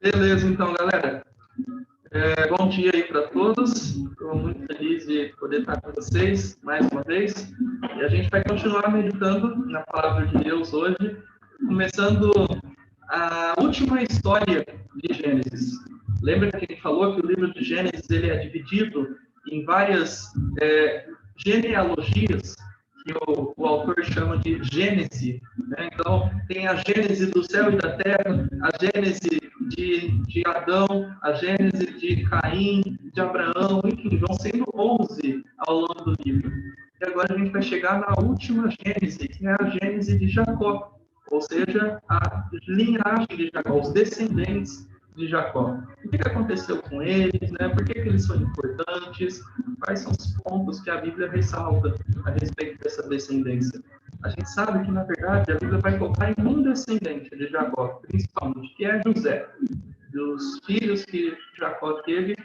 Beleza, então, galera. Bom dia aí para todos. Estou muito feliz de poder estar com vocês mais uma vez. E a gente vai continuar meditando na Palavra de Deus hoje, começando a última história de Gênesis. Lembra que a gente falou que o livro de Gênesis ele é dividido em várias genealogias, que o autor chama de Gênese, né? Então, tem a Gênese do céu e da terra, a Gênese de Adão, a Gênese de Caim, de Abraão, enfim, vão sendo 11 ao longo do livro. E agora a gente vai chegar na última Gênese, que é a Gênese de Jacó, ou seja, a linhagem de Jacó, os descendentes de Jacó. O que aconteceu com eles, né? Por que eles são importantes? Quais são os pontos que a Bíblia ressalta a respeito dessa descendência? A gente sabe que, na verdade, a Bíblia vai focar em um descendente de Jacó, principalmente, que é José. Dos filhos que Jacó teve,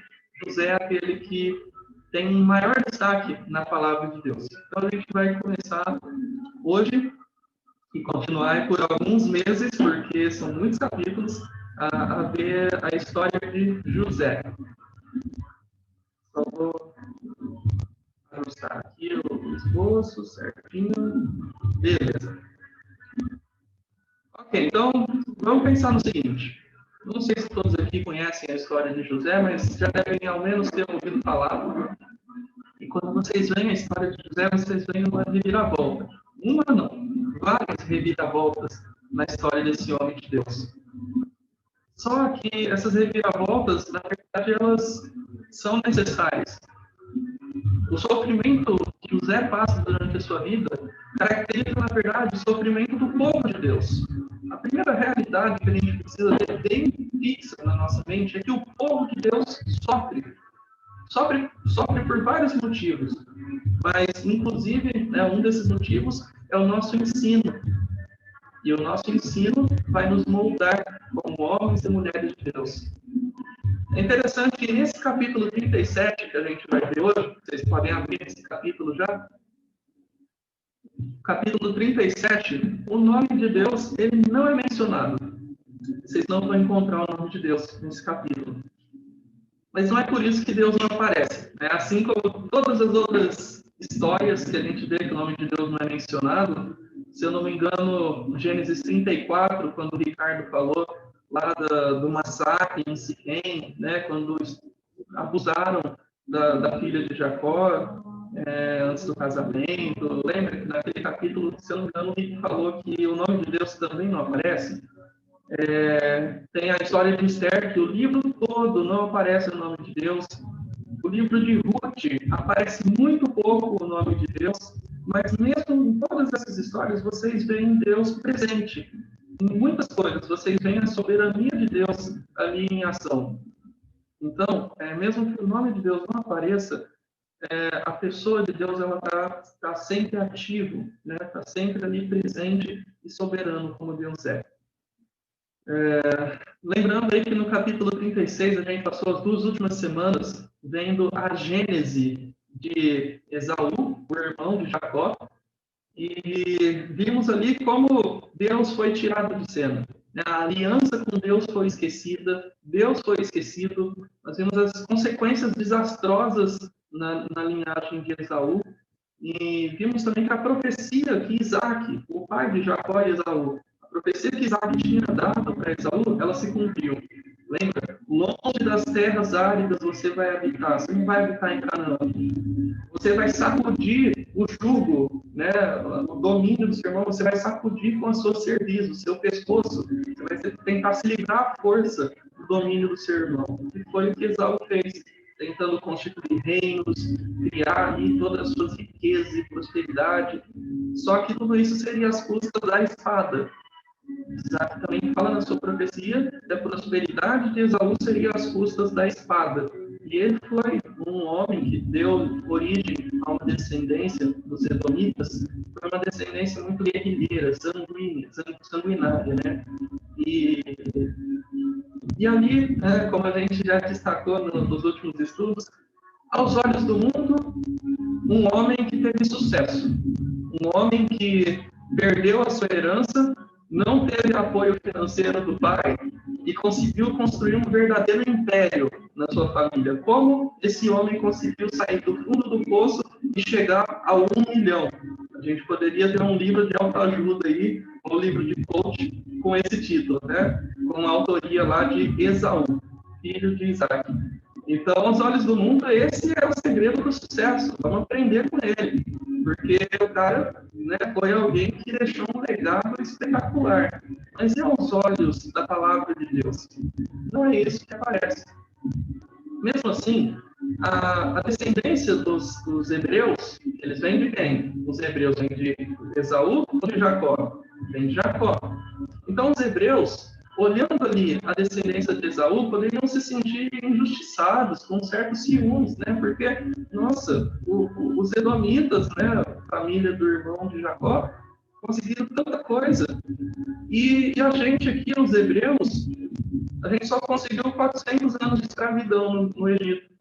José é aquele que tem maior destaque na palavra de Deus. Então, a gente vai começar hoje e continuar por alguns meses, porque são muitos capítulos, a ver a história de José. Só vou ajustar aqui o esboço certinho. Beleza. Ok, então vamos pensar no seguinte. Não sei se todos aqui conhecem a história de José, mas já devem ao menos ter ouvido falar. E quando vocês veem a história de José, vocês veem uma reviravolta. Uma não, várias reviravoltas na história desse homem de Deus. Só que essas reviravoltas, na verdade, elas são necessárias. O sofrimento que José passa durante a sua vida caracteriza, na verdade, o sofrimento do povo de Deus. A primeira realidade que a gente precisa ter bem fixa na nossa mente é que o povo de Deus sofre. Sofre por vários motivos, mas, inclusive, um desses motivos é o nosso ensino. E o nosso ensino vai nos moldar como homens e mulheres de Deus. É interessante que nesse capítulo 37, que a gente vai ver hoje, vocês podem abrir esse capítulo já. Capítulo 37, o nome de Deus, ele não é mencionado. Vocês não vão encontrar o nome de Deus nesse capítulo. Mas não é por isso que Deus não aparece, né? Assim como todas as outras histórias que a gente vê que o nome de Deus não é mencionado, se eu não me engano, Gênesis 34, quando o Ricardo falou lá do massacre em Siquém, né? Quando abusaram da filha de Jacó antes do casamento. Lembra que naquele capítulo, se eu não me engano, o Rick falou que o nome de Deus também não aparece? Tem a história de Esther, que o livro todo não aparece o nome de Deus. O livro de Ruth aparece muito pouco o nome de Deus, mas mesmo em todas essas histórias vocês veem Deus presente. Em muitas coisas vocês veem a soberania de Deus ali em ação. Então, mesmo que o nome de Deus não apareça, a pessoa de Deus ela tá sempre ativa, né? Está sempre ali presente e soberano como Deus é. Lembrando aí que no capítulo 36 a gente passou as 2 últimas semanas vendo a gênese de Esaú, o irmão de Jacó, e vimos ali como Deus foi tirado de cena. A aliança com Deus foi esquecida, Deus foi esquecido. Nós vimos as consequências desastrosas na linhagem de Esaú, e vimos também que a profecia que Isaac, o pai de Jacó e Esaú, a profecia que Isaac tinha dado para Esaú, ela se cumpriu. Lembra? Longe das terras áridas você vai habitar. Você não vai habitar em Canaã. Você vai sacudir o jugo, né? O domínio do seu irmão, você vai sacudir com a sua cerviz, o seu pescoço. Você vai tentar se livrar à força do domínio do seu irmão. E foi o que Esaú fez, tentando constituir reinos, criar ali todas as suas riquezas e prosperidade. Só que tudo isso seria às custas da espada. Isaac também fala na sua profecia que a prosperidade de Esaú seria às custas da espada. E ele foi um homem que deu origem a uma descendência dos edomitas, foi uma descendência muito guerrilheira, sanguinária, né? E ali, como a gente já destacou nos últimos estudos, aos olhos do mundo, um homem que teve sucesso, um homem que perdeu a sua herança, não teve apoio financeiro do pai e conseguiu construir um verdadeiro império na sua família. Como esse homem conseguiu sair do fundo do poço e chegar a 1 milhão? A gente poderia ter um livro de autoajuda aí, um livro de coach com esse título, né? Com a autoria lá de Esaú, filho de Isaac. Então, aos olhos do mundo, esse é o segredo do sucesso. Vamos aprender com ele. Porque o cara, né, foi alguém que deixou um legado espetacular. Mas e aos olhos da palavra de Deus? Não é isso que aparece. Mesmo assim, a descendência dos hebreus, eles vêm de quem? Os hebreus vêm de Esaú ou de Jacó? Vêm de Jacó. Então, os hebreus, olhando ali a descendência de Esaú, poderiam se sentir injustiçados, com certos ciúmes, né? Porque, nossa, os edomitas, né, a família do irmão de Jacó, conseguiram tanta coisa. E a gente aqui, os hebreus, a gente só conseguiu 400 anos de escravidão no Egito.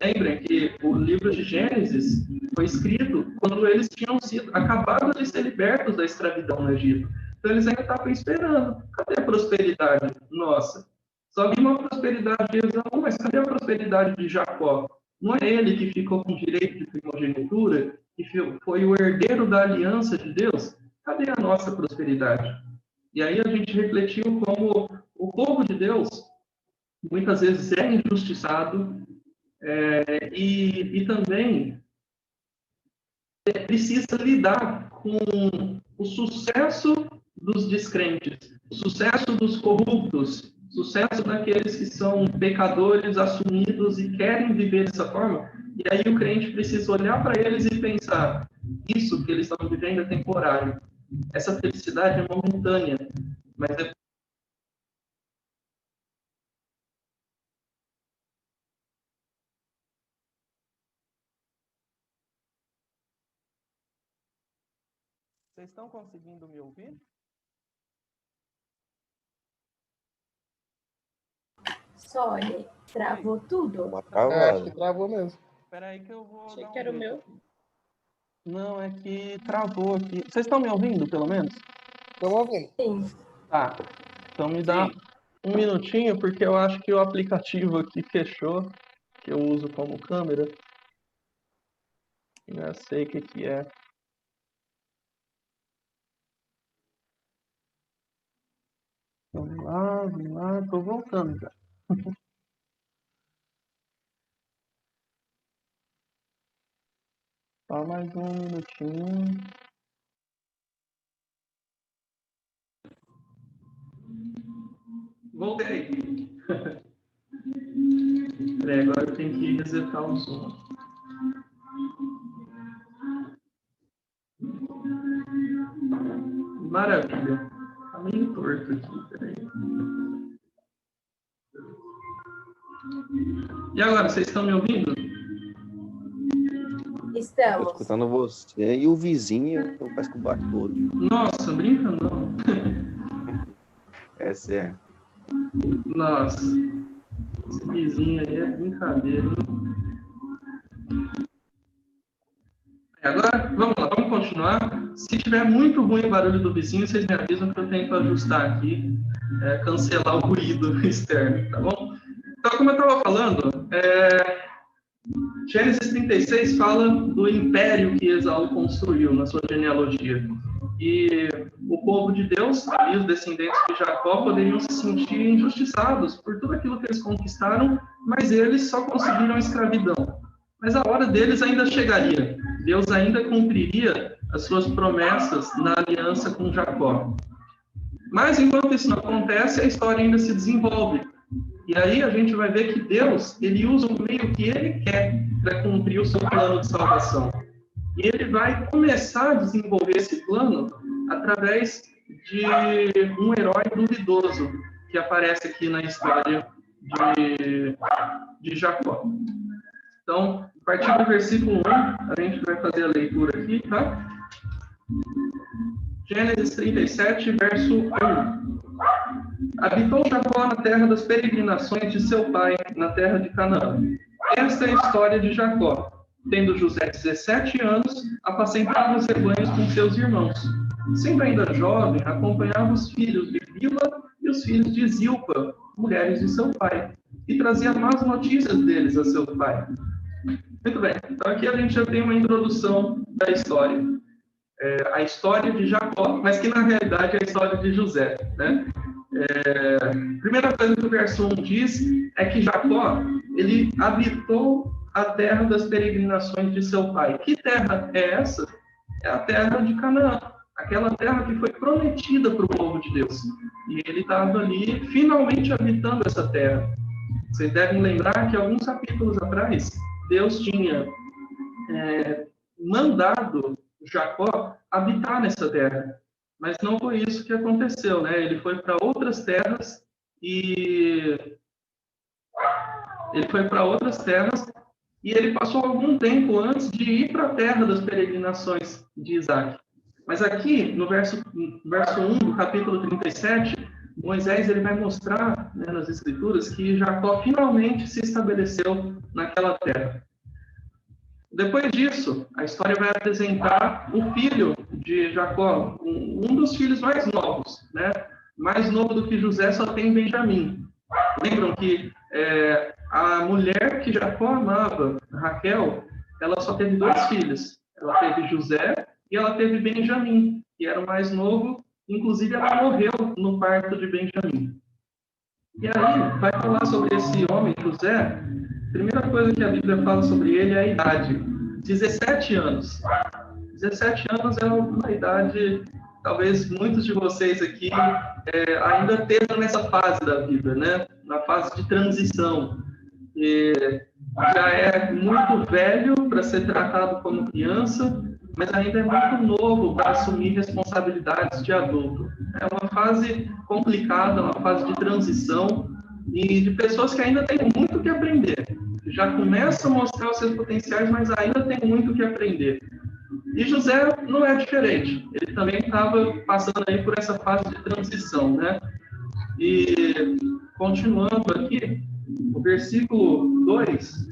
Lembrem que o livro de Gênesis foi escrito quando eles tinham acabado de ser libertos da escravidão no Egito. Então, eles ainda estavam esperando. Cadê a prosperidade nossa? Só vi uma prosperidade de Esaú, mas cadê a prosperidade de Jacó? Não é ele que ficou com direito de primogenitura, que foi o herdeiro da aliança de Deus? Cadê a nossa prosperidade? E aí a gente refletiu como o povo de Deus muitas vezes é injustiçado e também precisa lidar com o sucesso dos descrentes, o sucesso dos corruptos, o sucesso daqueles que são pecadores assumidos e querem viver dessa forma. E aí o crente precisa olhar para eles e pensar, isso que eles estão vivendo é temporário. Essa felicidade é momentânea, mas é Vocês estão conseguindo me ouvir? Olha, travou tudo. Acho que travou mesmo. Espera aí que eu vou Achei dar que era o meu. Não, é que travou aqui. Vocês estão me ouvindo, pelo menos? Estamos ouvindo. Sim. Tá. Então me dá um minutinho, porque eu acho que o aplicativo aqui fechou, que eu uso como câmera. Já sei o que é. Vamos lá, tô voltando já. Só mais um minutinho. Voltei. Peraí, agora eu tenho que resetar o som. Maravilha. Tá meio torto aqui, peraí. E agora, vocês estão me ouvindo? Tô Estamos. escutando você e o vizinho, parece que bate todo. Nossa, brinca não. É sério. Nossa, esse vizinho aí é brincadeira. Agora, vamos lá, vamos continuar. Se tiver muito ruim o barulho do vizinho, vocês me avisam que eu tento ajustar aqui, cancelar o ruído externo, tá bom? Então, como eu estava falando, Gênesis 36 fala do império que Esaú construiu na sua genealogia. E o povo de Deus, e os descendentes de Jacó, poderiam se sentir injustiçados por tudo aquilo que eles conquistaram, mas eles só conseguiram a escravidão. Mas a hora deles ainda chegaria. Deus ainda cumpriria as suas promessas na aliança com Jacó. Mas enquanto isso não acontece, a história ainda se desenvolve. E aí a gente vai ver que Deus, ele usa o meio que ele quer para cumprir o seu plano de salvação. E ele vai começar a desenvolver esse plano através de um herói duvidoso que aparece aqui na história de Jacó. Então, a partir do versículo 1, a gente vai fazer a leitura aqui, tá? Gênesis 37, verso 1. Habitou Jacó na terra das peregrinações de seu pai, na terra de Canaã. Esta é a história de Jacó. Tendo José 17 anos, apacentava os rebanhos com seus irmãos. Sendo ainda jovem, acompanhava os filhos de Bila e os filhos de Zilpa, mulheres de seu pai, e trazia más notícias deles a seu pai. Muito bem, então aqui a gente já tem uma introdução da história. A história de Jacó, mas que na realidade é a história de José, né? Primeira coisa que o verso 1 diz é que Jacó, ele habitou a terra das peregrinações de seu pai. Que terra é essa? É a terra de Canaã, aquela terra que foi prometida para o povo de Deus. E ele estava ali, finalmente habitando essa terra. Vocês devem lembrar que alguns capítulos atrás, Deus tinha mandado Jacó habitar nessa terra. Mas não foi isso que aconteceu, né? Ele foi para outras terras e ele passou algum tempo antes de ir para a terra das peregrinações de Isaac. Mas aqui, no verso 1 do capítulo 37, Moisés ele vai mostrar, né, nas Escrituras que Jacó finalmente se estabeleceu naquela terra. Depois disso, a história vai apresentar o filho de Jacó, um dos filhos mais novos, né? Mais novo do que José só tem Benjamim. Lembram que a mulher que Jacó amava, Raquel, ela só teve 2 filhos. Ela teve José e ela teve Benjamim, que era o mais novo. Inclusive, ela morreu no parto de Benjamim. E aí, vai falar sobre esse homem, José. A primeira coisa que a Bíblia fala sobre ele é a idade. 17 anos. 17 anos é uma idade, talvez muitos de vocês aqui ainda estejam nessa fase da vida, né? Na fase de transição. E já é muito velho para ser tratado como criança, mas ainda é muito novo para assumir responsabilidades de adulto. É uma fase complicada, uma fase de transição e de pessoas que ainda têm muito que aprender. Já começam a mostrar os seus potenciais, mas ainda tem muito que aprender. E José não é diferente. Ele também estava passando aí por essa fase de transição, né? E continuando aqui, o versículo 2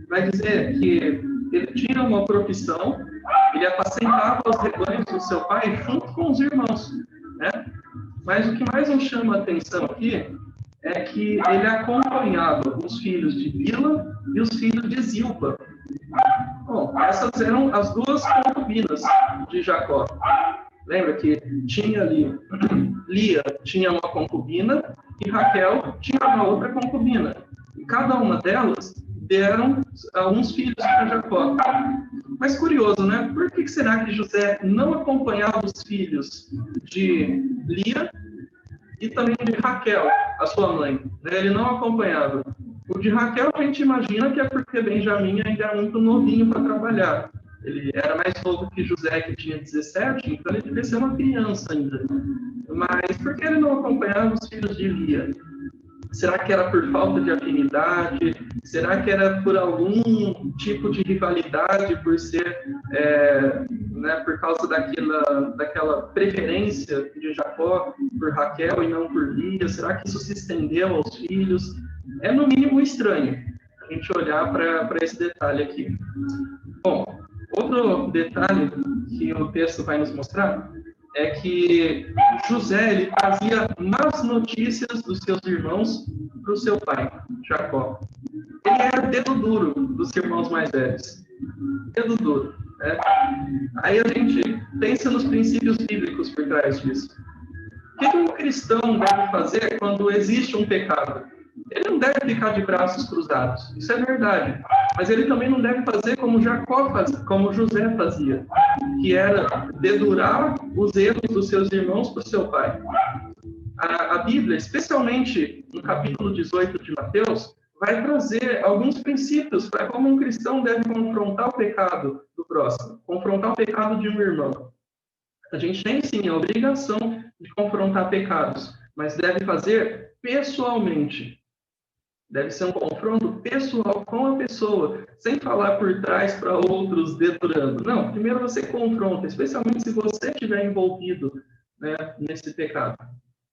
vai dizer que ele tinha uma profissão, ele apacentava os rebanhos do seu pai junto com os irmãos, né? Mas o que mais nos chama a atenção aqui é que ele acompanhava os filhos de Bila e os filhos de Zilpa. Bom, essas eram as 2 concubinas de Jacó. Lembra que tinha ali, Lia tinha uma concubina e Raquel tinha uma outra concubina. E cada uma delas deram alguns filhos para Jacó. Mas curioso, né? Por que será que José não acompanhava os filhos de Lia e também de Raquel, a sua mãe? Ele não acompanhava. O de Raquel a gente imagina que é porque Benjamim ainda era muito novinho para trabalhar. Ele era mais novo que José, que tinha 17, então ele devia ser uma criança ainda. Mas por que ele não acompanhava os filhos de Lia? Será que era por falta de afinidade? Será que era por algum tipo de rivalidade, por ser, por causa daquela preferência de Jacó por Raquel e não por Lia? Será que isso se estendeu aos filhos? É no mínimo estranho a gente olhar para esse detalhe aqui. Bom, outro detalhe que o texto vai nos mostrar é que José ele trazia más notícias dos seus irmãos para o seu pai, Jacó. Ele era dedo duro dos irmãos mais velhos. Dedo duro. Né? Aí a gente pensa nos princípios bíblicos por trás disso. O que um cristão deve fazer quando existe um pecado? Ele não deve ficar de braços cruzados. Isso é verdade. Mas ele também não deve fazer como como José fazia, que era dedurar os erros dos seus irmãos para o seu pai. A Bíblia, especialmente no capítulo 18 de Mateus, vai trazer alguns princípios para como um cristão deve confrontar o pecado do próximo, confrontar o pecado de um irmão. A gente tem, sim, a obrigação de confrontar pecados, mas deve fazer pessoalmente. Deve ser um confronto pessoal com a pessoa, sem falar por trás para outros dedurando. Não, primeiro você confronta, especialmente se você estiver envolvido, né, nesse pecado.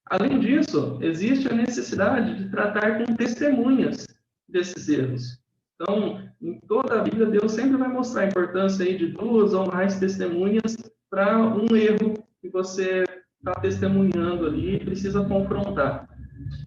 Além disso, existe a necessidade de tratar com testemunhas desses erros. Então, em toda a Bíblia, Deus sempre vai mostrar a importância aí de 2 ou mais testemunhas para um erro que você está testemunhando ali e precisa confrontar.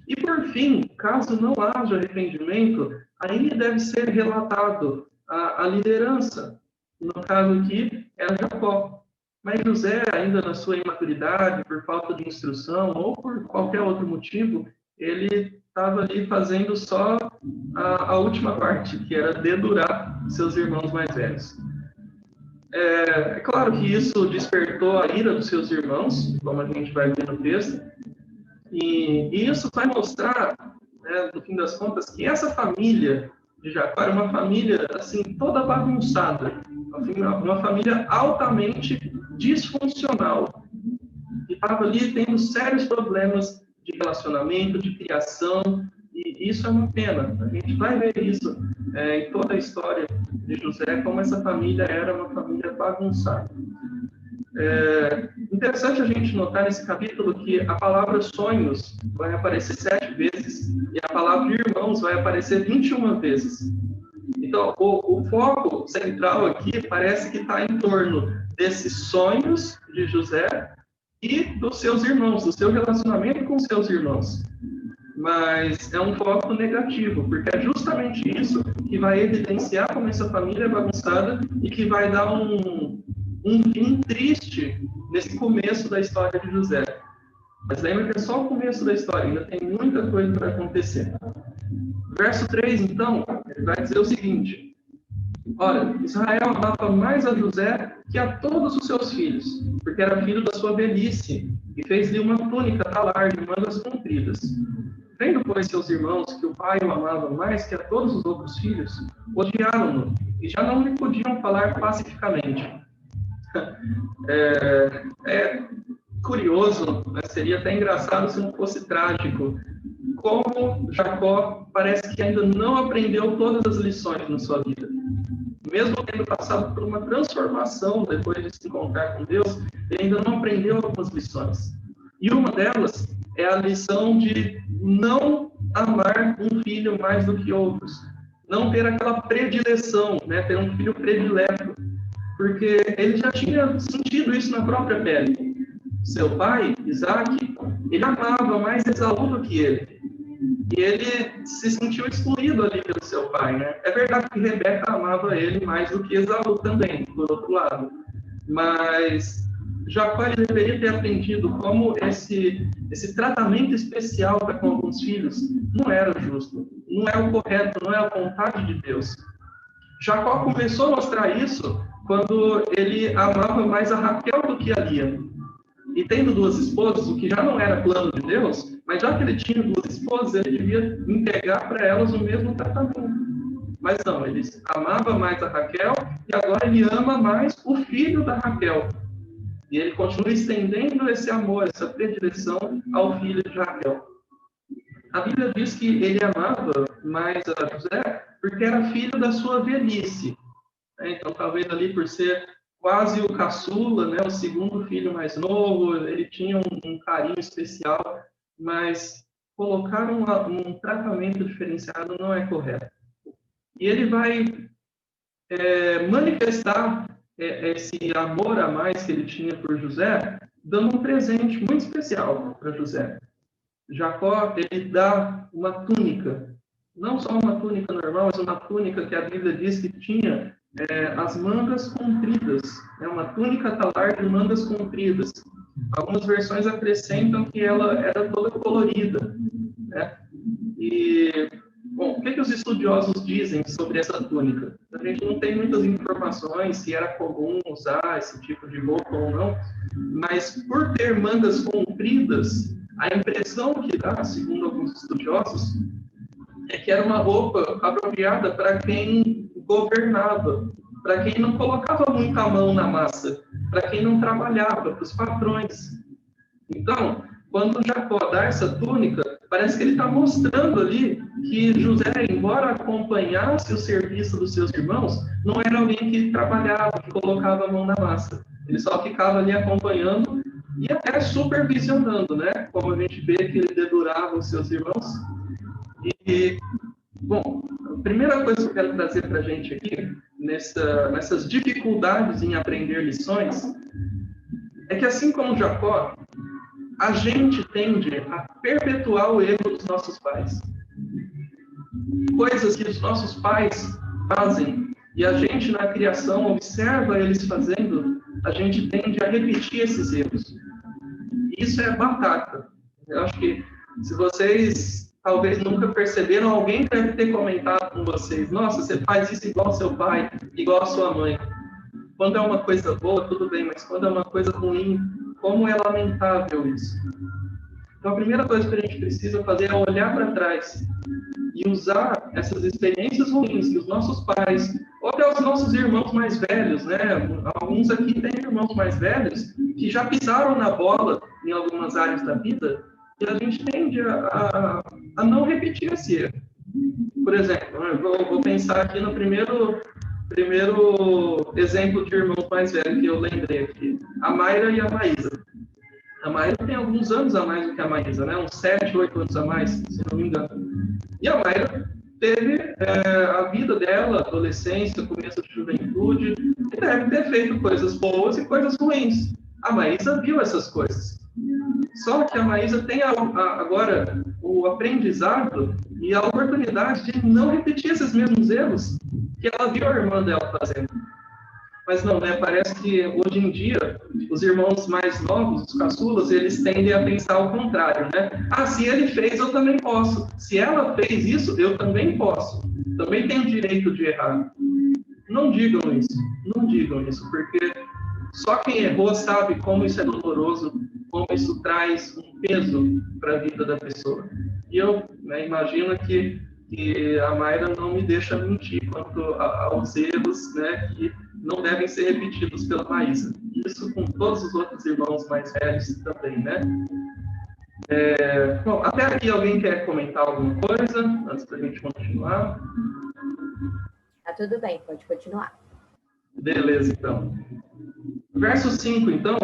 E por fim, caso não haja arrependimento, aí deve ser relatado a liderança. No caso aqui, era Jacó. Mas José, ainda na sua imaturidade, por falta de instrução ou por qualquer outro motivo, ele estava ali fazendo só a última parte, que era dedurar seus irmãos mais velhos. É claro que isso despertou a ira dos seus irmãos, como a gente vai ver no texto, e isso vai mostrar, né, no fim das contas, que essa família de Jacó era uma família assim toda bagunçada, uma família altamente disfuncional, que estava ali tendo sérios problemas de relacionamento, de criação, e isso é uma pena. A gente vai ver isso em toda a história de José, como essa família era uma família bagunçada. Interessante a gente notar nesse capítulo que a palavra sonhos vai aparecer 7 vezes e a palavra irmãos vai aparecer 21 vezes. Então, o foco central aqui parece que está em torno desses sonhos de José e dos seus irmãos, do seu relacionamento com seus irmãos. Mas é um foco negativo, porque é justamente isso que vai evidenciar como essa família é bagunçada e que vai dar um fim triste nesse começo da história de José. Mas lembra que é só o começo da história, ainda tem muita coisa para acontecer. Verso 3, então, ele vai dizer o seguinte: Ora, Israel amava mais a José que a todos os seus filhos, porque era filho da sua velhice, e fez-lhe uma túnica talar de mangas compridas. Vendo, pois, seus irmãos que o pai o amava mais que a todos os outros filhos, odiaram-no, e já não lhe podiam falar pacificamente. É curioso, mas seria até engraçado se não fosse trágico, como Jacó parece que ainda não aprendeu todas as lições na sua vida. Mesmo tendo passado por uma transformação depois de se encontrar com Deus, ele ainda não aprendeu algumas lições. E uma delas é a lição de não amar um filho mais do que outros. Não ter aquela predileção, né? Ter um filho predileto. Porque ele já tinha sentido isso na própria pele. Seu pai, Isaac, ele amava mais Esaú do que ele. E ele se sentiu excluído ali pelo seu pai, né? É verdade que Rebeca amava ele mais do que Esaú também, por outro lado. Mas Jacó deveria ter aprendido como esse tratamento especial para com alguns filhos não era justo, não é o correto, não é a vontade de Deus. Jacó começou a mostrar isso quando ele amava mais a Raquel do que a Lia. E tendo 2 esposas, o que já não era plano de Deus, mas já que ele tinha 2 esposas, ele devia entregar para elas o mesmo tratamento. Mas não, ele amava mais a Raquel e agora ele ama mais o filho da Raquel. E ele continua estendendo esse amor, essa predileção ao filho de Raquel. A Bíblia diz que ele amava mais a José porque era filho da sua velhice. Então, talvez ali por ser quase o caçula, né, o segundo filho mais novo, ele tinha um carinho especial, mas colocar um tratamento diferenciado não é correto. E ele vai manifestar esse amor a mais que ele tinha por José, dando um presente muito especial para José. Jacó, ele dá uma túnica, não só uma túnica normal, mas uma túnica que a Bíblia diz que tinha as mangas compridas, uma túnica talar de mangas compridas. Algumas versões acrescentam que ela era toda colorida, né? E, bom, o que os estudiosos dizem sobre essa túnica? A gente não tem muitas informações se era comum usar esse tipo de roupa ou não, mas por ter mangas compridas, a impressão que dá, segundo alguns estudiosos, é que era uma roupa apropriada para quem governava, para quem não colocava muita mão na massa, para quem não trabalhava, para os patrões. Então, quando Jacó dá essa túnica, parece que ele está mostrando ali que José, embora acompanhasse o serviço dos seus irmãos, não era alguém que trabalhava, que colocava a mão na massa. Ele só ficava ali acompanhando e até supervisionando, né? Como a gente vê que ele dedurava os seus irmãos. E, bom, a primeira coisa que eu quero trazer para a gente aqui, nessas dificuldades em aprender lições, é que assim como Jacó, a gente tende a perpetuar o erro dos nossos pais. Coisas que os nossos pais fazem e a gente na criação observa eles fazendo, a gente tende a repetir esses erros. Isso é batata. Eu acho que se vocês talvez nunca perceberam, alguém deve ter comentado com vocês: nossa, você faz isso igual ao seu pai, igual à sua mãe. Quando é uma coisa boa, tudo bem, mas quando é uma coisa ruim, como é lamentável isso. Então a primeira coisa que a gente precisa fazer é olhar para trás e usar essas experiências ruins que os nossos pais, ou até os nossos irmãos mais velhos, né? Alguns aqui têm irmãos mais velhos que já pisaram na bola em algumas áreas da vida, e a gente tende a não repetir esse erro. Por exemplo, eu vou pensar aqui no primeiro exemplo de irmãos mais velhos que eu lembrei aqui, a Mayra e a Maísa. A Mayra tem alguns anos a mais do que a Maísa, né? Uns 7, 8 anos a mais, se não me engano. E a Mayra teve a vida dela, adolescência, começo de juventude, e deve ter feito coisas boas e coisas ruins. A Maísa viu essas coisas. Só que a Maísa tem agora o aprendizado e a oportunidade de não repetir esses mesmos erros que ela viu a irmã dela fazendo. Mas não, né? Parece que hoje em dia, os irmãos mais novos, os caçulas, eles tendem a pensar o contrário, né? Ah, se ele fez, eu também posso. Se ela fez isso, eu também posso. Também tenho o direito de errar. Não digam isso, porque só quem errou sabe como isso é doloroso, como isso traz um peso para a vida da pessoa. E eu imagino que a Mayra não me deixa mentir quanto aos erros, né, que não devem ser repetidos pela Maísa. Isso com todos os outros irmãos mais velhos também, né? Bom, até aqui alguém quer comentar alguma coisa antes da gente continuar? Tá tudo bem, pode continuar. Beleza, então. Verso 5, então.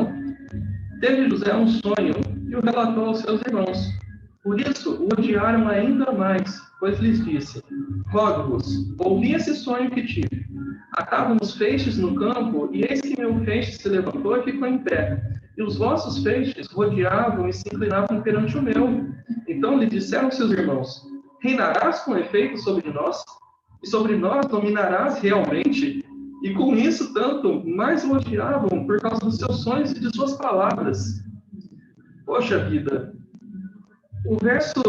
Teve José um sonho e o relatou aos seus irmãos. Por isso, o odiaram ainda mais, pois lhes disse: rogo-vos, ouvi esse sonho que tive. Atávamos feixes no campo, e eis que meu feixe se levantou e ficou em pé. E os vossos feixes rodeavam e se inclinavam perante o meu. Então lhe disseram seus irmãos: reinarás com efeito sobre nós? E sobre nós dominarás realmente? E com isso, tanto mais o odiavam por causa dos seus sonhos e de suas palavras. Poxa vida! O verso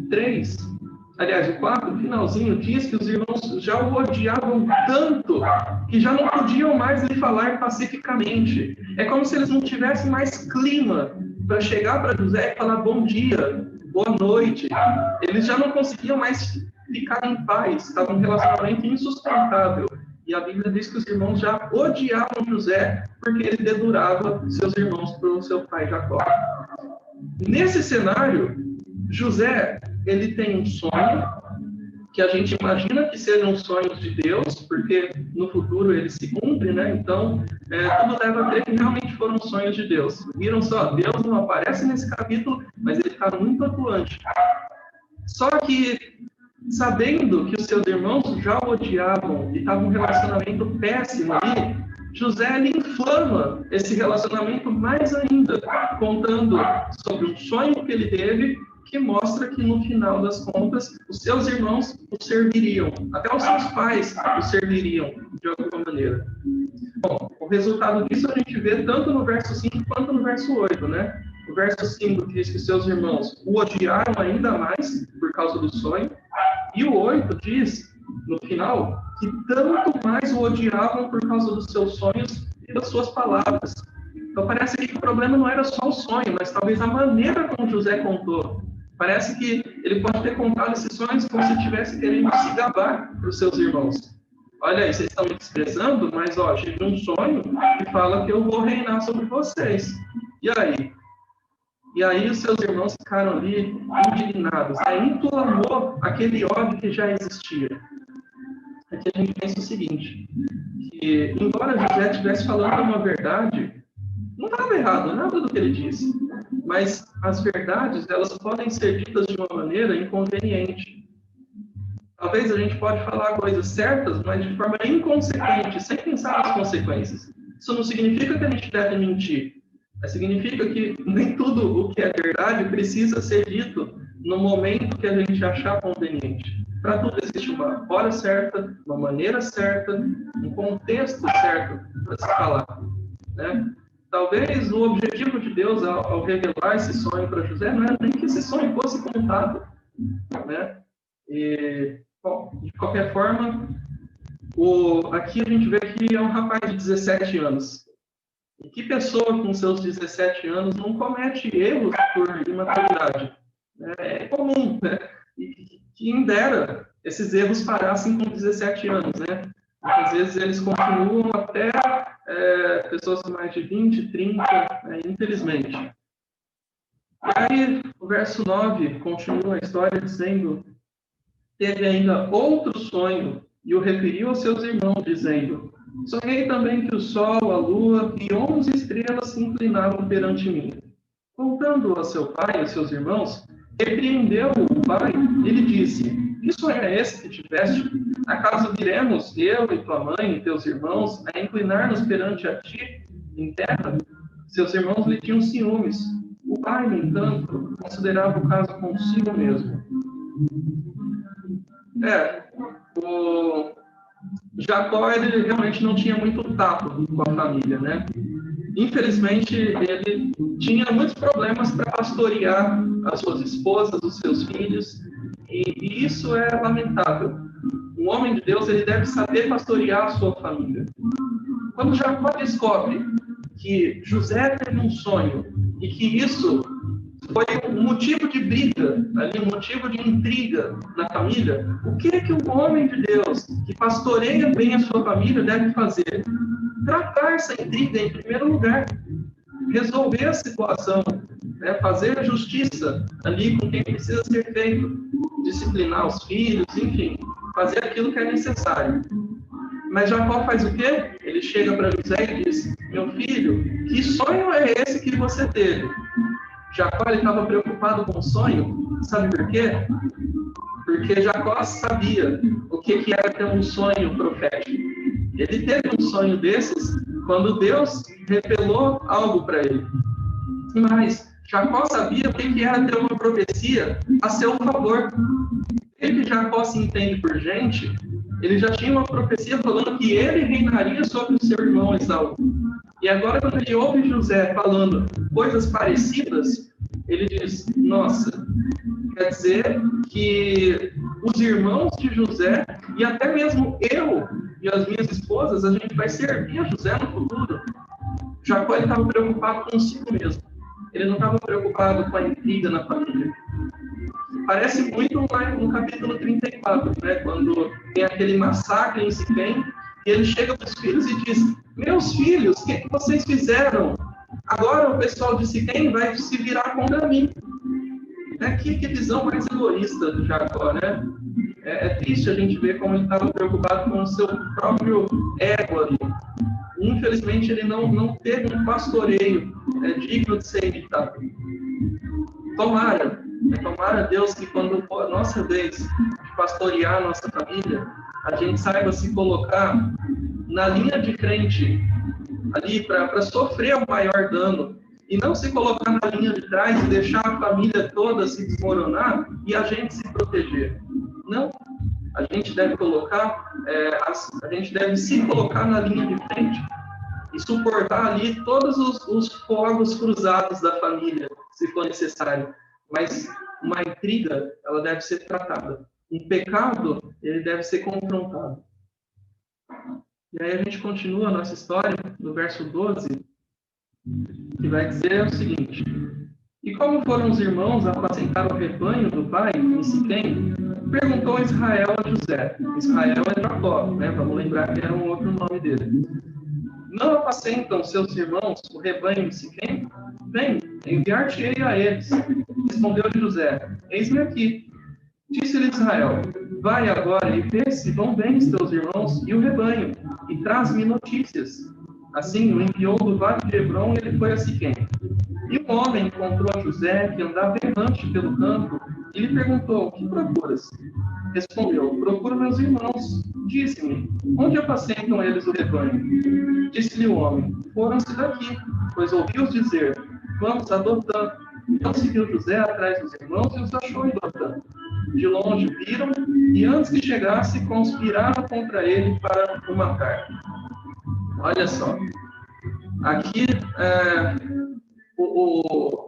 3, aliás, o 4, finalzinho, diz que os irmãos já o odiavam tanto que já não podiam mais lhe falar pacificamente. É como se eles não tivessem mais clima para chegar para José e falar bom dia, boa noite. Eles já não conseguiam mais ficar em paz, estava um relacionamento insustentável. E a Bíblia diz que os irmãos já odiavam José porque ele dedurava seus irmãos para o seu pai Jacó. Nesse cenário, José, ele tem um sonho que a gente imagina que sejam sonhos de Deus, porque no futuro ele se cumpre, né? Então, tudo leva a crer que realmente foram sonhos de Deus. Viram só, Deus não aparece nesse capítulo, mas ele está muito atuante. Só que, sabendo que os seus irmãos já o odiavam e estava um relacionamento péssimo ali, José ele inflama esse relacionamento mais ainda, contando sobre um sonho que ele teve, que mostra que no final das contas, os seus irmãos o serviriam, até os seus pais o serviriam de alguma maneira. Bom, o resultado disso a gente vê tanto no verso 5 quanto no verso 8, né? O verso 5 diz que seus irmãos o odiaram ainda mais por causa do sonho, e o 8 diz, no final, que tanto mais o odiavam por causa dos seus sonhos e das suas palavras. Então parece que o problema não era só o sonho, mas talvez a maneira como José contou. Parece que ele pode ter contado esses sonhos como se estivesse querendo se gabar para os seus irmãos. Olha aí, vocês estão me desprezando, mas ó, tive um sonho que fala que eu vou reinar sobre vocês. E aí? E aí os seus irmãos ficaram ali indignados. Aí inflamou aquele ódio que já existia. Aqui a gente pensa o seguinte, que embora José estivesse falando uma verdade, não estava errado, nada do que ele disse. Mas as verdades, elas podem ser ditas de uma maneira inconveniente. Talvez a gente pode falar coisas certas, mas de forma inconsequente, sem pensar nas consequências. Isso não significa que a gente deve mentir. Mas significa que nem tudo o que é verdade precisa ser dito no momento que a gente achar conveniente. Para tudo existe uma hora certa, uma maneira certa, um contexto certo para se falar, né? Talvez o objetivo de Deus ao revelar esse sonho para José não era nem que esse sonho fosse contado, né? E, bom, de qualquer forma, aqui a gente vê que é um rapaz de 17 anos. E que pessoa com seus 17 anos não comete erros por imaturidade? É comum, né? E quem dera esses erros parassem com 17 anos, né? Às vezes eles continuam até pessoas com mais de 20, 30, né? Infelizmente. E aí, o verso 9 continua a história dizendo: teve ainda outro sonho e o referiu aos seus irmãos, dizendo: sonhei também que o sol, a lua e 11 estrelas se inclinavam perante mim. Contando a seu pai e a seus irmãos, repreendeu o pai e lhe disse: que sonho é esse que tiveste? Acaso viremos, eu e tua mãe e teus irmãos, a inclinar-nos perante a ti em terra? Seus irmãos lhe tinham ciúmes. O pai, no entanto, considerava o caso consigo mesmo. O Jacó, ele realmente não tinha muito tato com a família, né? Infelizmente, ele tinha muitos problemas para pastorear as suas esposas, os seus filhos, e isso é lamentável. Um homem de Deus, ele deve saber pastorear a sua família. Quando Jacó descobre que José teve um sonho e que isso foi um motivo de briga, ali, um motivo de intriga na família, o que é que um homem de Deus, que pastoreia bem a sua família, deve fazer? Tratar essa intriga em primeiro lugar, resolver a situação, né? Fazer a justiça ali com quem precisa ser feito, disciplinar os filhos, enfim, fazer aquilo que é necessário. Mas Jacó faz o quê? Ele chega para José e diz: meu filho, que sonho é esse que você teve? Jacó estava preocupado com o sonho, sabe por quê? Porque Jacó sabia o que era ter um sonho profético. Ele teve um sonho desses quando Deus revelou algo para ele. Mas Jacó sabia o que era ter uma profecia a seu favor. Ele, Jacó, se entende por gente, ele já tinha uma profecia falando que ele reinaria sobre o seu irmão Esaú. E agora, quando ele ouve José falando coisas parecidas, ele diz: nossa, quer dizer que os irmãos de José, e até mesmo eu e as minhas esposas, a gente vai servir a José no futuro. Jacó estava preocupado consigo mesmo. Ele não estava preocupado com a intriga na família. Parece muito lá no capítulo 34, né, quando tem aquele massacre em Siquém, e ele chega para os filhos e diz: meus filhos, o que vocês fizeram? Agora o pessoal de Siquém vai se virar contra mim. Que visão mais egoísta do Jacó, né? É triste a gente ver como ele estava preocupado com o seu próprio ego ali. Infelizmente, ele não teve um pastoreio digno de ser imitado. Tomara Deus que quando for a nossa vez de pastorear a nossa família, a gente saiba se colocar na linha de frente, ali para sofrer o maior dano, e não se colocar na linha de trás e deixar a família toda se desmoronar e a gente se proteger. Não. A gente deve se colocar na linha de frente e suportar ali todos os fogos cruzados da família, se for necessário. Mas uma intriga, ela deve ser tratada. Um pecado, ele deve ser confrontado. E aí a gente continua a nossa história no verso 12, que vai dizer o seguinte: e como foram os irmãos apacentar o rebanho do pai em Siquém, perguntou Israel a José. Israel é Jacó, né? Vamos lembrar que era um outro nome dele. Não apacentam seus irmãos o rebanho em Siquém? Vem, enviar-te-ei a eles. Respondeu José: eis-me aqui. Disse-lhe Israel: vai agora e vê se vão bem os teus irmãos e o rebanho, e traz-me notícias. Assim o enviou do vale de Hebrom e ele foi a Siquém. E um homem encontrou a José, que andava errante pelo campo, e lhe perguntou: o que procuras? Respondeu: procuro meus irmãos. Disse-me: onde apacentam eles o rebanho? Disse-lhe o homem: foram-se daqui, pois ouvi-os dizer: vamos a Dotã. Então seguiu José atrás dos irmãos e os achou em Dotã. De longe viram, e antes que chegasse, conspiraram contra ele para o matar. Olha só, aqui o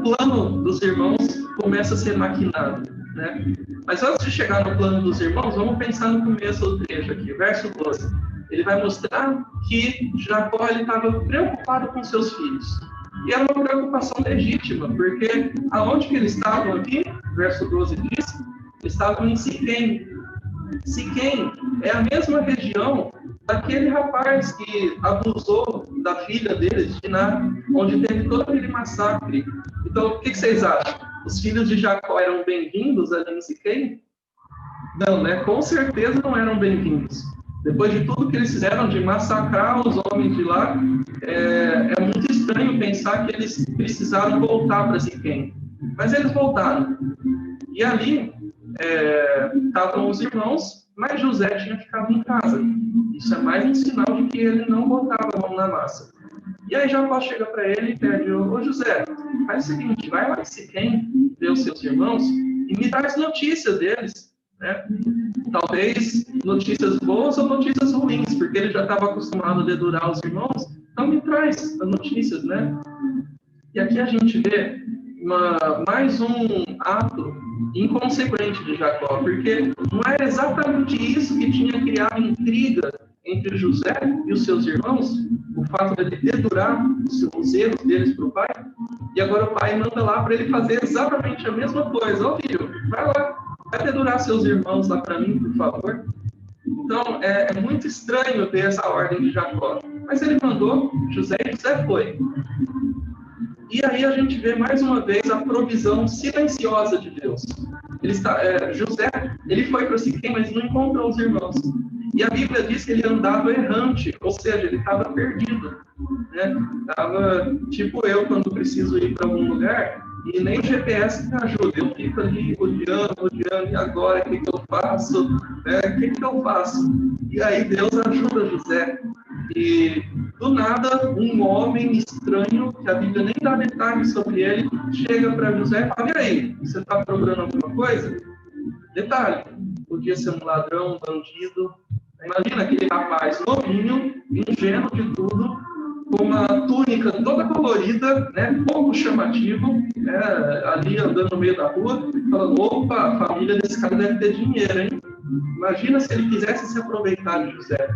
plano dos irmãos começa a ser maquinado, né? Mas antes de chegar no plano dos irmãos, vamos pensar no começo do trecho aqui, verso 12. Ele vai mostrar que Jacó estava preocupado com seus filhos. E era uma preocupação legítima, porque aonde que eles estavam aqui, verso 12 diz, eles estavam em Siquém. Siquém é a mesma região daquele rapaz que abusou da filha dele, de Diná, onde teve todo aquele massacre. Então, o que vocês acham? Os filhos de Jacó eram bem-vindos ali em Siquém? Não, né? Com certeza não eram bem-vindos. Depois de tudo que eles fizeram de massacrar os homens de lá, é muito estranho pensar que eles precisaram voltar para Siquém. Mas eles voltaram. E ali estavam os irmãos, mas José tinha ficado em casa. Isso é mais um sinal de que ele não botava a mão na massa. E aí Jacó chega para ele e pede: ô José, faz o seguinte, vai lá em Siquém, ver os seus irmãos e me traz notícias deles. Né? Talvez notícias boas ou notícias ruins, porque ele já estava acostumado a dedurar os irmãos, então me traz as notícias, né? E aqui a gente vê mais um ato inconsequente de Jacó, porque não era exatamente isso que tinha criado intriga entre José e os seus irmãos, o fato de ele dedurar os erros deles para o pai, e agora o pai manda lá para ele fazer exatamente a mesma coisa. Ô filho, vai lá, vai dedurar seus irmãos lá para mim, por favor. Então, é muito estranho ter essa ordem de Jacó. Mas ele mandou José e José foi. E aí a gente vê mais uma vez a provisão silenciosa de Deus. José, ele foi para Siquém, mas não encontrou os irmãos. E a Bíblia diz que ele andava errante, ou seja, ele estava perdido. Estava tipo eu quando preciso ir para algum lugar e nem o GPS me ajuda. Eu fico ali olhando, e agora o que eu faço? O que eu faço? E aí Deus ajuda José. E do nada, um homem estranho, que a Bíblia nem dá detalhes sobre ele, chega para José e fala: e aí, você está procurando alguma coisa? Detalhe, podia ser um ladrão, um bandido. Imagina aquele rapaz novinho, ingênuo de tudo, com uma túnica toda colorida, né, pouco chamativo, ali andando no meio da rua, falando: opa, a família desse cara deve ter dinheiro, hein? Imagina se ele quisesse se aproveitar de José.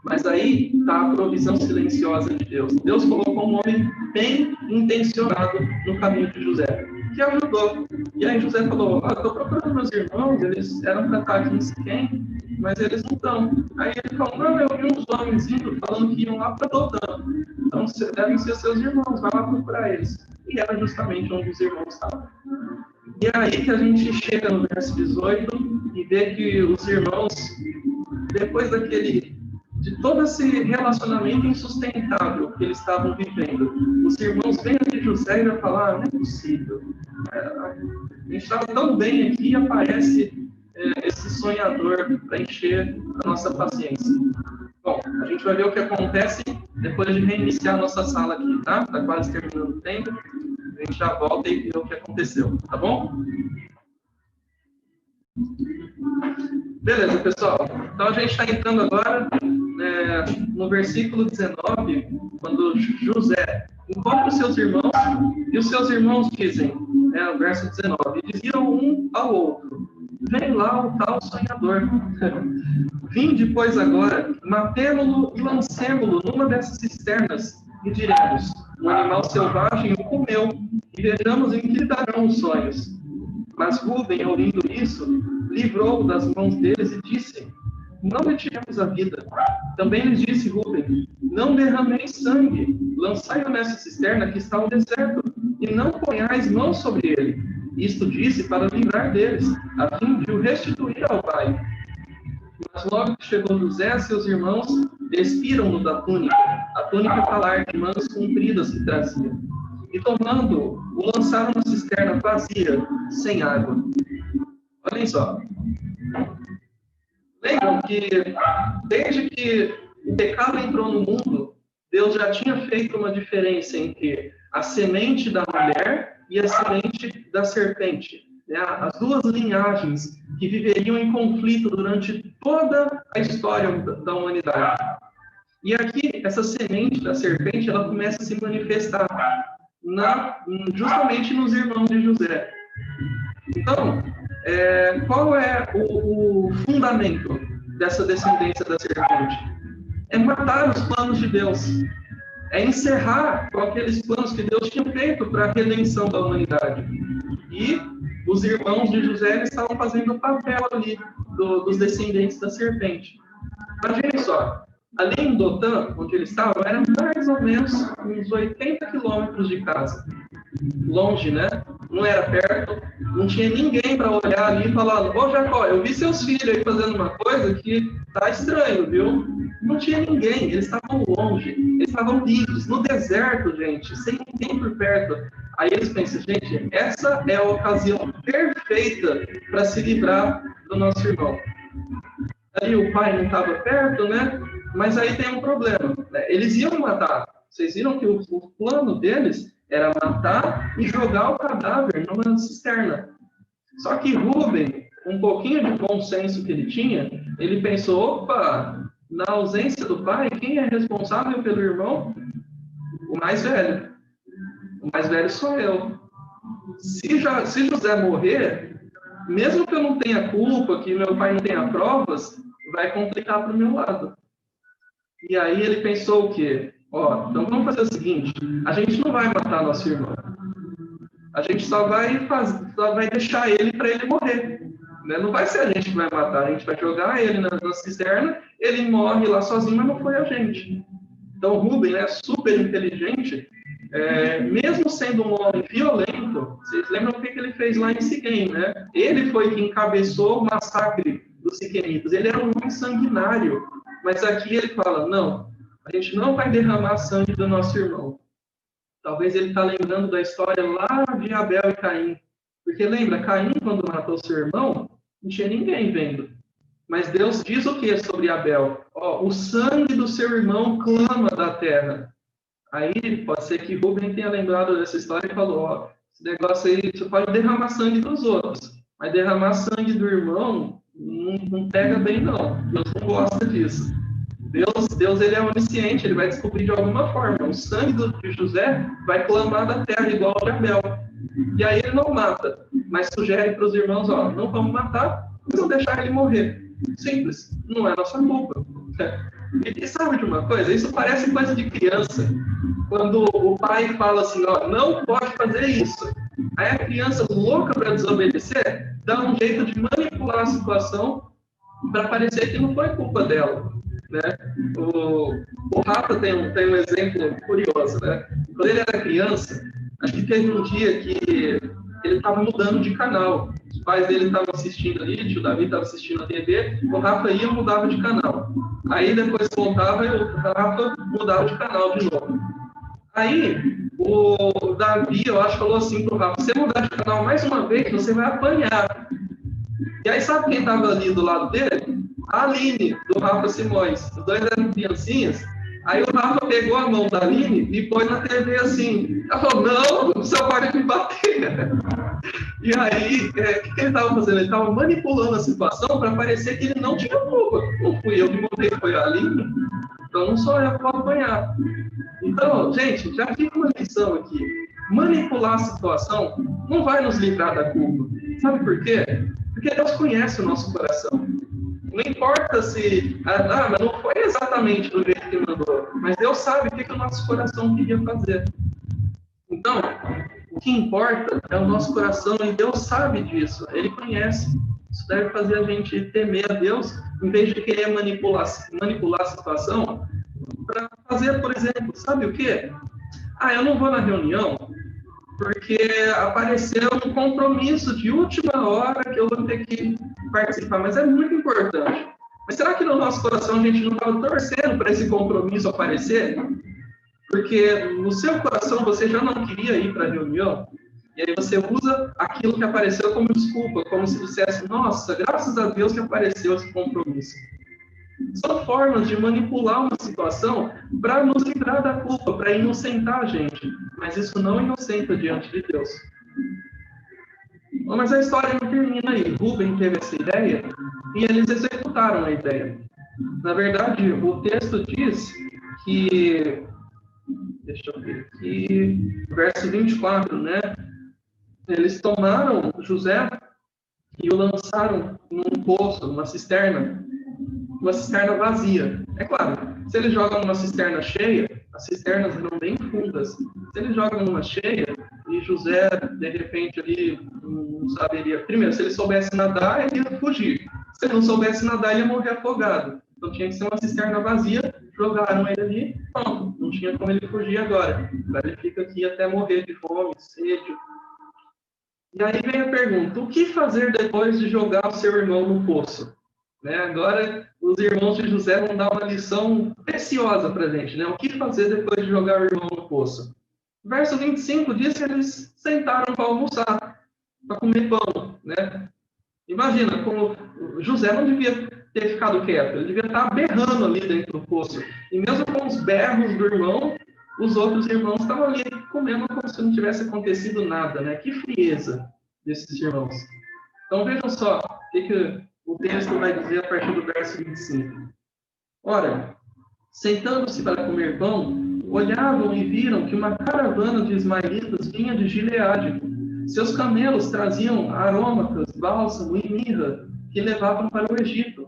Mas aí está a provisão silenciosa de Deus. Deus colocou um homem bem intencionado no caminho de José, que ajudou. E aí José falou: estou procurando meus irmãos, eles eram para estar aqui em Siquém, mas eles não estão. Aí ele falou: não, eu vi uns homens indo falando que iam lá para Dotã. Então devem ser seus irmãos, vai lá procurar eles. E era justamente onde os irmãos estavam. E aí que a gente chega no verso 18 e vê que os irmãos, depois de todo esse relacionamento insustentável que eles estavam vivendo, os irmãos vêm aqui José e vai falar: não é possível. A gente estava tão bem aqui e aparece esse sonhador para encher a nossa paciência. Bom, a gente vai ver o que acontece depois de reiniciar a nossa sala aqui, tá? Está quase terminando o tempo. A gente já volta e vê o que aconteceu, tá bom? Beleza, pessoal. Então a gente está entrando agora no versículo 19, quando José encontra os seus irmãos, e os seus irmãos dizem, o verso 19, diziam um ao outro: vem lá o tal sonhador. Vinde, pois, agora, matemo-lo e lancemo-lo numa dessas cisternas, e diremos: um animal selvagem o comeu, e vejamos em que lhe darão os sonhos. Mas Rúben, ouvindo isso, livrou-o das mãos deles e disse: não retiremos a vida. Também lhes disse Rúben: não derrameis sangue, lançai-o nessa cisterna que está no deserto, e não ponhais mãos sobre ele. Isto disse para livrar deles, a fim de o restituir ao pai. Mas logo que chegou José, seus irmãos despiram-no da túnica, a túnica talar de mangas compridas que trazia. e tomando, o lançaram na cisterna vazia, sem água. Olhem só. Lembram que desde que o pecado entrou no mundo, Deus já tinha feito uma diferença entre a semente da mulher e a semente da serpente. Né? As duas linhagens que viveriam em conflito durante toda a história da humanidade. E aqui, essa semente da serpente, ela começa a se manifestar justamente nos irmãos de José. Então, qual é o fundamento dessa descendência da serpente? É matar os planos de Deus. É encerrar com aqueles planos que Deus tinha feito para a redenção da humanidade. E os irmãos de José estavam fazendo o papel ali dos descendentes da serpente. Imaginem só, ali em Dotã, onde eles estavam, era mais ou menos uns 80 quilômetros de casa. Longe, né? Não era perto, não tinha ninguém para olhar ali e falar: ô Jacó, eu vi seus filhos aí fazendo uma coisa que tá estranho, viu? Não tinha ninguém, eles estavam longe, eles estavam livres, no deserto, gente, sem ninguém por perto. Aí eles pensam: gente, essa é a ocasião perfeita para se livrar do nosso irmão. Aí o pai não estava perto, né? Mas aí tem um problema, né? Eles iam matar. Vocês viram que o plano deles era matar e jogar o cadáver numa cisterna. Só que Rúben, um pouquinho de bom senso que ele tinha, ele pensou: opa, na ausência do pai, quem é responsável pelo irmão? O mais velho. O mais velho sou eu. Se José morrer, mesmo que eu não tenha culpa, que meu pai não tenha provas, vai complicar para o meu lado. E aí ele pensou o quê? Ó, então vamos fazer o seguinte: a gente não vai matar nosso irmão. A gente só vai deixar ele para ele morrer. Né? Não vai ser a gente que vai matar, a gente vai jogar ele na cisterna, ele morre lá sozinho, mas não foi a gente. Então Rúben, né, super inteligente, mesmo sendo um homem violento, vocês lembram o que ele fez lá em Siquém, né? Ele foi que encabeçou o massacre dos siquemitas. Ele era um homem sanguinário, mas aqui ele fala: não, a gente não vai derramar sangue do nosso irmão. Talvez ele está lembrando da história lá de Abel e Caim. Porque lembra, Caim, quando matou seu irmão, não tinha ninguém vendo. Mas Deus diz o que sobre Abel? Ó, o sangue do seu irmão clama da terra. Aí pode ser que Rúben tenha lembrado dessa história e falou: ó, esse negócio aí, você pode derramar sangue dos outros, mas derramar sangue do irmão não pega bem, não. Deus não gosta disso. Deus ele é onisciente, ele vai descobrir de alguma forma. O sangue de José vai clamar da terra igual ao de Abel. E aí ele não mata, mas sugere para os irmãos: ó, não vamos matar, mas vamos deixar ele morrer. Simples, não é nossa culpa. E sabe de uma coisa? Isso parece coisa de criança. Quando o pai fala assim: ó, não pode fazer isso. Aí a criança, louca para desobedecer, dá um jeito de manipular a situação para parecer que não foi culpa dela. Né? O Rafa tem um exemplo curioso, né? Quando ele era criança, acho que teve um dia que ele estava mudando de canal. Os pais dele estavam assistindo ali, o tio Davi estava assistindo a TV, o Rafa ia e mudava de canal. Aí depois voltava e o Rafa mudava de canal de novo. Aí o Davi, eu acho, falou assim pro Rafa: se você mudar de canal mais uma vez, você vai apanhar. E aí sabe quem estava ali do lado dele? A Aline, do Rafa Simões. Os dois eram criancinhas. Aí o Rafa pegou a mão da Aline e pôs na TV assim. Ela falou: não, o senhor pode me bater. E aí, o que ele estava fazendo? Ele estava manipulando a situação para parecer que ele não tinha culpa. Não fui eu que mudei, foi a Aline. Então não sou eu que vou apanhar. Então, gente, já fica uma lição aqui. Manipular a situação não vai nos livrar da culpa. Sabe por quê? Porque Deus conhece o nosso coração. Não importa se... mas não foi exatamente do jeito que mandou. Mas Deus sabe o que o nosso coração queria fazer. Então, o que importa é o nosso coração. E Deus sabe disso. Ele conhece. Isso deve fazer a gente temer a Deus, em vez de querer manipular a situação, para fazer, por exemplo, sabe o quê? Eu não vou na reunião porque apareceu um compromisso de última hora que eu vou ter que participar, mas é muito importante. Mas será que no nosso coração a gente não estava torcendo para esse compromisso aparecer? Porque no seu coração você já não queria ir para a reunião, e aí você usa aquilo que apareceu como desculpa, como se dissesse, nossa, graças a Deus que apareceu esse compromisso. São formas de manipular uma situação para nos livrar da culpa, para inocentar a gente. Mas isso não inocenta diante de Deus. Mas a história não termina aí. Rubem teve essa ideia e eles executaram a ideia. Na verdade, o texto diz que... Deixa eu ver aqui... Verso 24, né? Eles tomaram José e o lançaram num poço, numa cisterna vazia. É claro, se eles jogam numa cisterna cheia, as cisternas eram bem fundas. Se eles jogam numa cheia e José, de repente, ali não saberia... Primeiro, se ele soubesse nadar, ele ia fugir. Se ele não soubesse nadar, ele ia morrer afogado. Então tinha que ser uma cisterna vazia, jogaram ele ali, pronto, não tinha como ele fugir agora. Agora ele fica aqui até morrer de fome, sede. E aí vem a pergunta, o que fazer depois de jogar o seu irmão no poço? Né? Agora, os irmãos de José vão dar uma lição preciosa para a gente. Né? O que fazer depois de jogar o irmão no poço? Verso 25 diz que eles sentaram para almoçar, para comer pão. Né? Imagina, como José não devia ter ficado quieto, ele devia estar berrando ali dentro do poço. E mesmo com os berros do irmão, os outros irmãos estavam ali comendo como se não tivesse acontecido nada. Né? Que frieza desses irmãos. Então vejam só o que o texto vai dizer a partir do verso 25. Ora, sentando-se para comer pão, olhavam e viram que uma caravana de ismaelitas vinha de Gileade. Seus camelos traziam arômacas, bálsamo e mirra, que levavam para o Egito.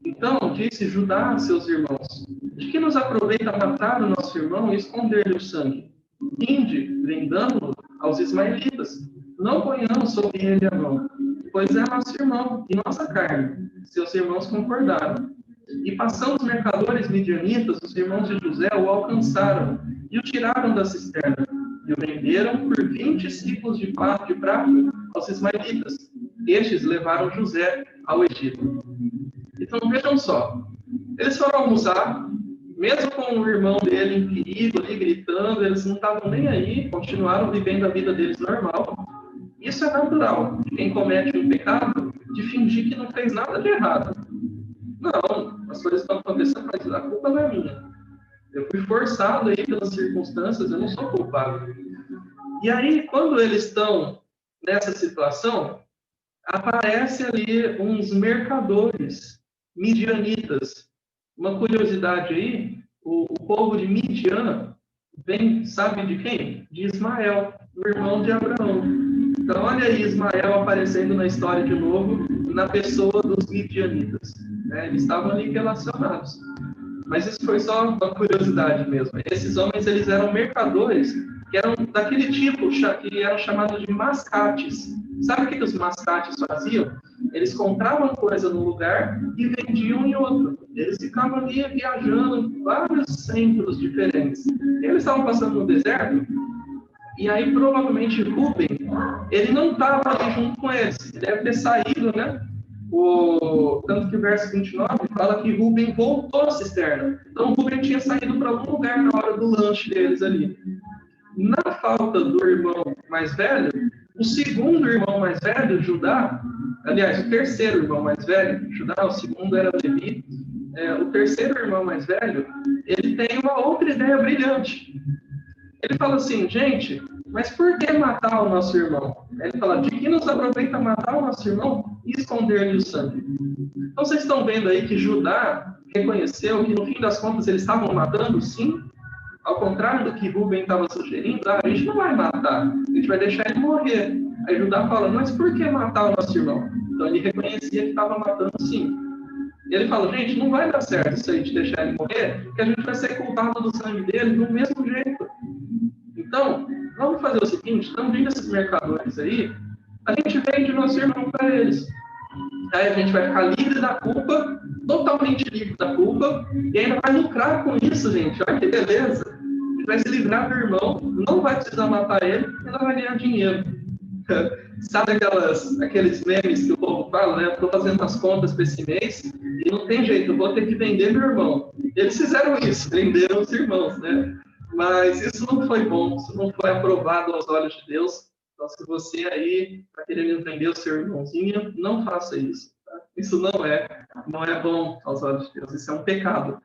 Então disse Judá a seus irmãos, de que nos aproveita matar o nosso irmão e esconder-lhe o sangue? Inde, vendamo-lo aos ismaelitas, não ponhamos sobre ele a mão, pois é nosso irmão e nossa carne. Seus irmãos concordaram. E passando os mercadores midianitas, os irmãos de José o alcançaram e o tiraram da cisterna e o venderam por 20 ciclos de prata aos ismaelitas. Estes levaram José ao Egito. Então vejam só, eles foram almoçar, mesmo com o irmão dele em perigo, ali gritando, eles não estavam nem aí, continuaram vivendo a vida deles normal. Isso é natural de quem comete um pecado, de fingir que não fez nada de errado. Não, as coisas estão acontecendo, mas a culpa não é minha. Eu fui forçado aí pelas circunstâncias, eu não sou culpado. E aí, quando eles estão nessa situação, aparece ali uns mercadores midianitas. Uma curiosidade aí, o povo de Midian vem, sabe de quem? De Ismael, o irmão de Abraão. Então, olha aí Ismael aparecendo na história de novo, na pessoa dos midianitas. Né? Eles estavam ali relacionados. Mas isso foi só uma curiosidade mesmo. Esses homens, eles eram mercadores, que eram daquele tipo, que eram chamados de mascates. Sabe o que os mascates faziam? Eles compravam coisa num lugar e vendiam em outro. Eles ficavam ali viajando em vários centros diferentes. E eles estavam passando no deserto, e aí provavelmente Rubem, ele não estava ali junto com eles. Ele deve ter saído, né? Tanto que o verso 29 fala que Rubem voltou à cisterna. Então Rubem tinha saído para algum lugar na hora do lanche deles ali. Na falta do irmão mais velho, o segundo irmão mais velho, Judá, aliás, o terceiro irmão mais velho, Judá, o segundo era Levi, o terceiro irmão mais velho, ele tem uma outra ideia brilhante. Ele fala assim, gente, mas por que matar o nosso irmão? Ele fala, de que nos aproveita matar o nosso irmão e esconder-lhe o sangue? Então vocês estão vendo aí que Judá reconheceu que no fim das contas eles estavam matando, sim, ao contrário do que Rubem estava sugerindo, a gente não vai matar, a gente vai deixar ele morrer. Aí Judá fala, mas por que matar o nosso irmão? Então ele reconhecia que estava matando sim. E ele fala, gente, não vai dar certo se a gente deixar ele morrer, porque a gente vai ser culpado do sangue dele do mesmo jeito. Então, vamos fazer o seguinte, estão vindo esses mercadores aí, a gente vende nosso irmão para eles. Aí a gente vai ficar livre da culpa, totalmente livre da culpa, e ainda vai lucrar com isso, gente. Olha que beleza. A gente vai se livrar do irmão, não vai precisar matar ele, e ainda vai ganhar dinheiro. Sabe aqueles memes que o povo fala, né? Estou fazendo as contas para esse mês, e não tem jeito, eu vou ter que vender meu irmão. Eles fizeram isso, venderam os irmãos, né? Mas isso não foi bom, isso não foi aprovado aos olhos de Deus. Então, se você aí está querendo vender o seu irmãozinho, não faça isso. Tá? Isso não é bom aos olhos de Deus, isso é um pecado.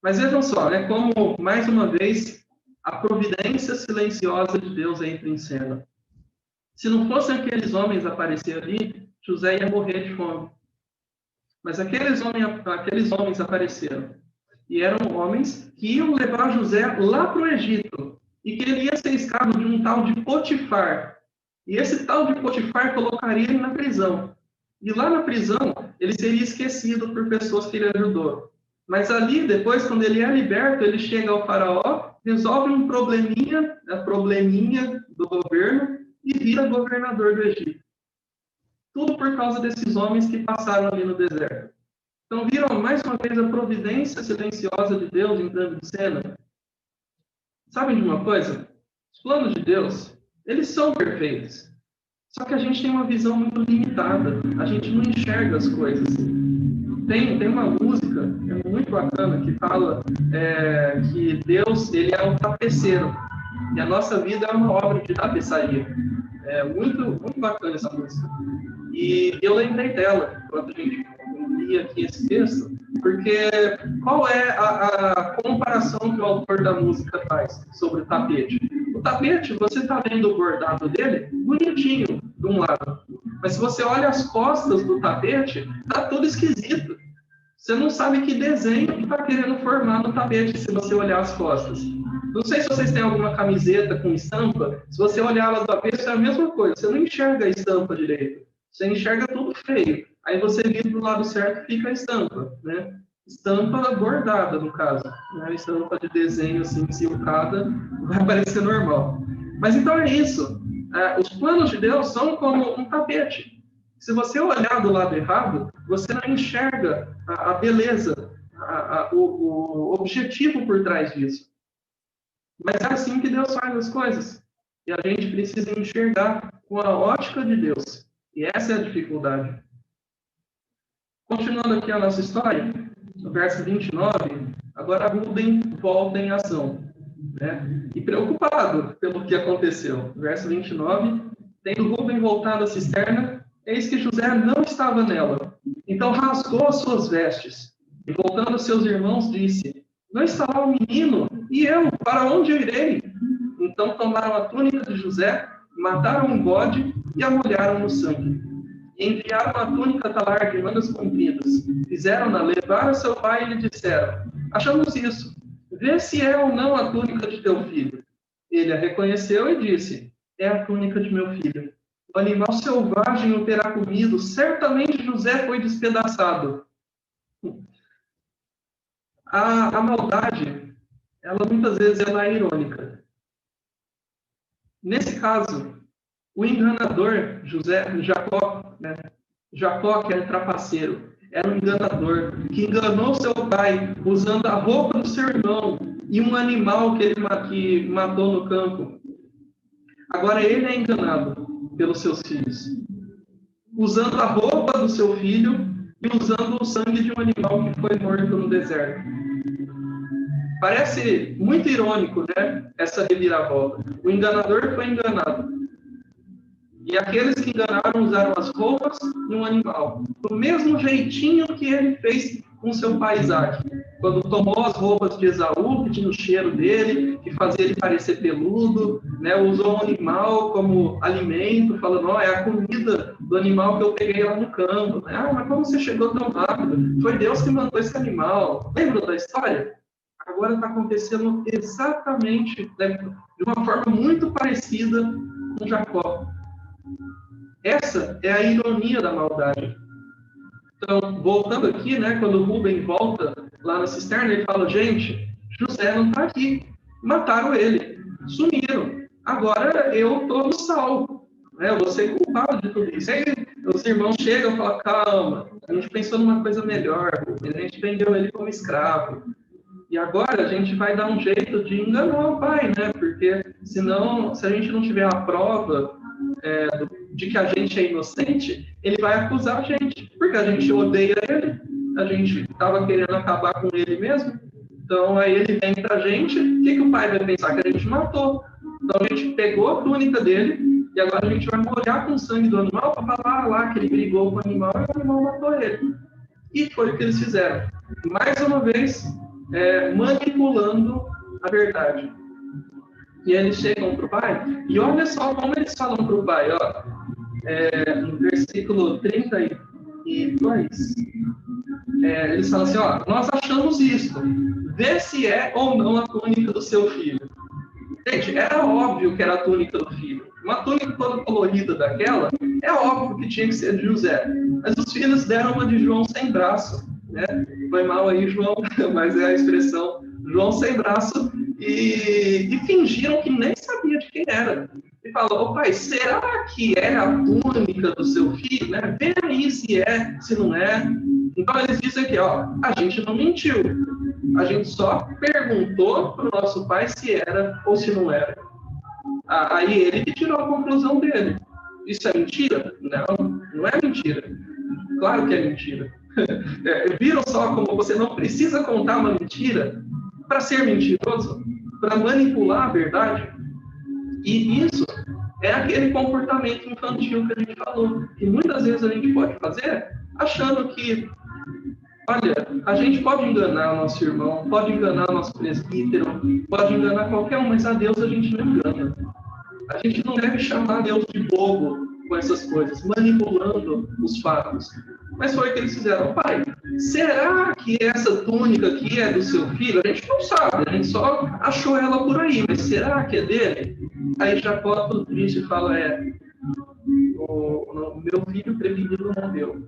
Mas vejam só, né, como, mais uma vez, a providência silenciosa de Deus entra em cena. Se não fossem aqueles homens aparecer ali, José ia morrer de fome. Mas aqueles homens apareceram. E eram homens que iam levar José lá para o Egito. E que ele ia ser escravo de um tal de Potifar. E esse tal de Potifar colocaria ele na prisão. E lá na prisão, ele seria esquecido por pessoas que ele ajudou. Mas ali, depois, quando ele é liberto, ele chega ao faraó, resolve um probleminha do governo e vira governador do Egito. Tudo por causa desses homens que passaram ali no deserto. Então, viram mais uma vez a providência silenciosa de Deus entrando em cena? Sabem de uma coisa? Os planos de Deus, eles são perfeitos. Só que a gente tem uma visão muito limitada. A gente não enxerga as coisas. Tem uma música muito bacana que fala que Deus ele é um tapeceiro. E a nossa vida é uma obra de tapeçaria. É muito bacana essa música. E eu lembrei dela quando a gente lia aqui esse texto, porque qual é a comparação que o autor da música faz sobre o tapete? O tapete, você está vendo o bordado dele, bonitinho, de um lado. Mas se você olha as costas do tapete, está tudo esquisito. Você não sabe que desenho que está querendo formar no tapete se você olhar as costas. Não sei se vocês têm alguma camiseta com estampa. Se você olhar ela do avesso, é a mesma coisa. Você não enxerga a estampa direito. Você enxerga tudo feio. Aí você vira do lado certo e fica a estampa, né? Estampa bordada, no caso. Né? Estampa de desenho, assim, silcada, vai parecer normal. Mas então é isso. Os planos de Deus são como um tapete. Se você olhar do lado errado, você não enxerga a beleza, o objetivo por trás disso. Mas é assim que Deus faz as coisas. E a gente precisa enxergar com a ótica de Deus. E essa é a dificuldade. Continuando aqui a nossa história, no verso 29, agora Rubem volta em ação. Né? E preocupado pelo que aconteceu. No verso 29, tendo Rubem voltado à cisterna, eis que José não estava nela. Então rasgou as suas vestes. E voltando aos seus irmãos, disse: não está lá o menino? E eu, para onde eu irei? Então tomaram a túnica de José, mataram um bode e a molharam no sangue. E enviaram a túnica talar de mangas compridas. Fizeram-na levar a seu pai e lhe disseram: achamos isso. Vê se é ou não a túnica de teu filho. Ele a reconheceu e disse: é a túnica de meu filho. O animal selvagem o terá comido. Certamente José foi despedaçado. A maldade, ela muitas vezes ela é irônica. Nesse caso, o enganador, Jacó, né? Jacó, que era trapaceiro, era um enganador, que enganou seu pai usando a roupa do seu irmão e um animal que matou no campo. Agora ele é enganado pelos seus filhos, usando a roupa do seu filho e usando o sangue de um animal que foi morto no deserto. Parece muito irônico, né? Essa reviravolta. O enganador foi enganado. E aqueles que enganaram usaram as roupas de um animal. Do mesmo jeitinho que ele fez com seu pai Isaac. Quando tomou as roupas de Esaú, que tinha o cheiro dele, que fazia ele parecer peludo, né? Usou um animal como alimento, falando: é a comida do animal que eu peguei lá no campo. Né? Mas como você chegou tão rápido? Foi Deus que mandou esse animal. Lembra da história? Agora está acontecendo exatamente, né, de uma forma muito parecida com Jacó. Essa é a ironia da maldade. Então, voltando aqui, né, quando Rubem volta lá na cisterna, ele fala: gente, José não está aqui. Mataram ele. Sumiram. Agora eu estou no salvo. Né, eu vou ser culpado de tudo isso. Aí os irmãos chegam e falam: calma, a gente pensou numa coisa melhor. A gente vendeu ele como escravo. E agora a gente vai dar um jeito de enganar o pai, né? Porque senão, se a gente não tiver a prova de que a gente é inocente, ele vai acusar a gente. Porque a gente odeia ele, a gente estava querendo acabar com ele mesmo. Então, aí ele vem pra gente, o que o pai vai pensar? Que a gente matou. Então, a gente pegou a túnica dele, e agora a gente vai molhar com o sangue do animal para falar lá que ele brigou com o animal e o animal matou ele. E foi o que eles fizeram. Mais uma vez, manipulando a verdade. E eles chegam para o pai, e olha só como eles falam para o pai, ó, no versículo 32, eles falam assim, ó, nós achamos isso, vê se é ou não a túnica do seu filho. Gente, era óbvio que era a túnica do filho. Uma túnica toda colorida daquela, é óbvio que tinha que ser de José. Mas os filhos deram uma de João sem braço, né? Foi mal aí, João, mas é a expressão João sem braço, e fingiram que nem sabia de quem era. E falou, ô pai, será que é a túnica do seu filho? Né? Vê aí se é, se não é. Então eles dizem aqui, ó, a gente não mentiu. A gente só perguntou para o nosso pai se era ou se não era. Aí ele que tirou a conclusão dele. Isso é mentira? Não, não é mentira. Claro que é mentira. Viram só como você não precisa contar uma mentira para ser mentiroso, para manipular a verdade? E isso é aquele comportamento infantil que a gente falou, que muitas vezes a gente pode fazer achando que, olha, a gente pode enganar nosso irmão, pode enganar nosso presbítero, pode enganar qualquer um, mas a Deus a gente não engana. A gente não deve chamar Deus de bobo com essas coisas, manipulando os fatos. Mas foi o que eles fizeram. Pai, será que essa túnica aqui é do seu filho? A gente não sabe, a gente só achou ela por aí, mas será que é dele? Aí Jacó, todo triste, fala, o meu filho preferido morreu.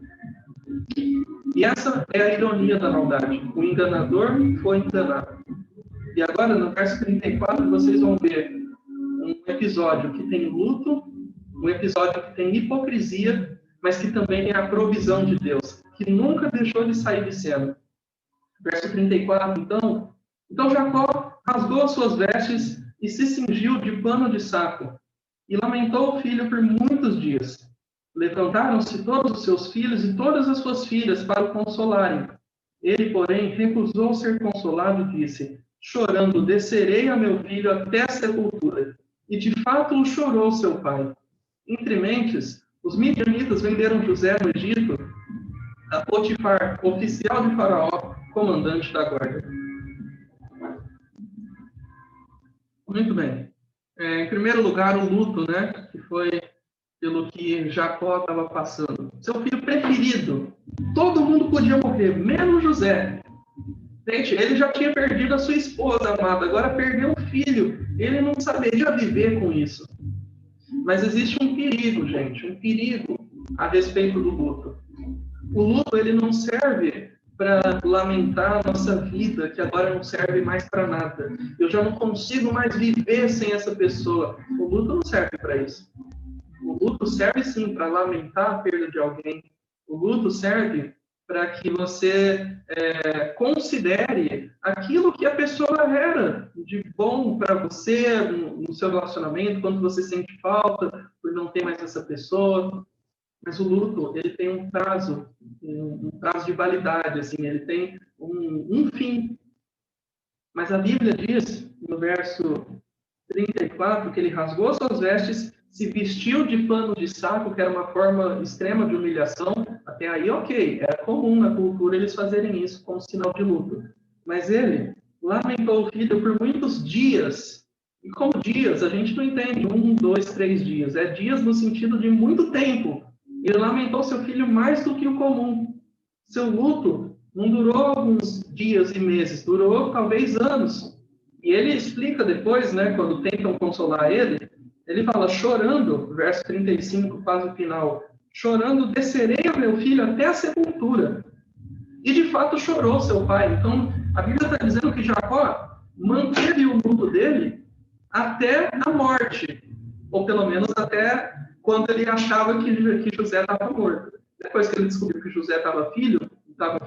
E essa é a ironia da maldade. O enganador foi enganado. E agora, no verso 34, vocês vão ver um episódio que tem luto, um episódio que tem hipocrisia, mas que também tem a provisão de Deus, que nunca deixou de sair de cena. Verso 34, então Jacó rasgou suas vestes e se cingiu de pano de saco, e lamentou o filho por muitos dias. Levantaram-se todos os seus filhos e todas as suas filhas para o consolarem. Ele, porém, recusou ser consolado e disse, chorando, descerei a meu filho até a sepultura. E de fato o chorou seu pai. Entre mentes, os midianitas venderam José no Egito a Potifar, oficial de Faraó, comandante da guarda. Muito bem. Em primeiro lugar, o luto, né? Que foi pelo que Jacó estava passando. Seu filho preferido. Todo mundo podia morrer, menos José. Gente, ele já tinha perdido a sua esposa amada, agora perdeu um filho. Ele não saberia viver com isso. Mas existe um perigo, gente, um perigo a respeito do luto. O luto, ele não serve para lamentar a nossa vida, que agora não serve mais para nada. Eu já não consigo mais viver sem essa pessoa. O luto não serve para isso. O luto serve, sim, para lamentar a perda de alguém. O luto serve para que você considere aquilo que a pessoa era de bom para você no seu relacionamento, quando você sente falta por não ter mais essa pessoa. Mas o luto, ele tem um prazo de validade, assim, ele tem um fim. Mas a Bíblia diz, no verso 34, que ele rasgou suas vestes, se vestiu de pano de saco, que era uma forma extrema de humilhação. Até aí, ok, era comum na cultura eles fazerem isso como sinal de luto. Mas ele lamentou o filho por muitos dias. E como dias, a gente não entende 1, 2, 3 dias. É dias no sentido de muito tempo. Ele lamentou seu filho mais do que o comum. Seu luto não durou alguns dias e meses, durou talvez anos. E ele explica depois, né, quando tentam consolar ele, ele fala, chorando, verso 35, quase o final, chorando, descerei a meu filho até a sepultura. E de fato chorou seu pai. Então, a Bíblia está dizendo que Jacó manteve o luto dele até a morte. Ou pelo menos até quando ele achava que José estava morto. Depois que ele descobriu que José estava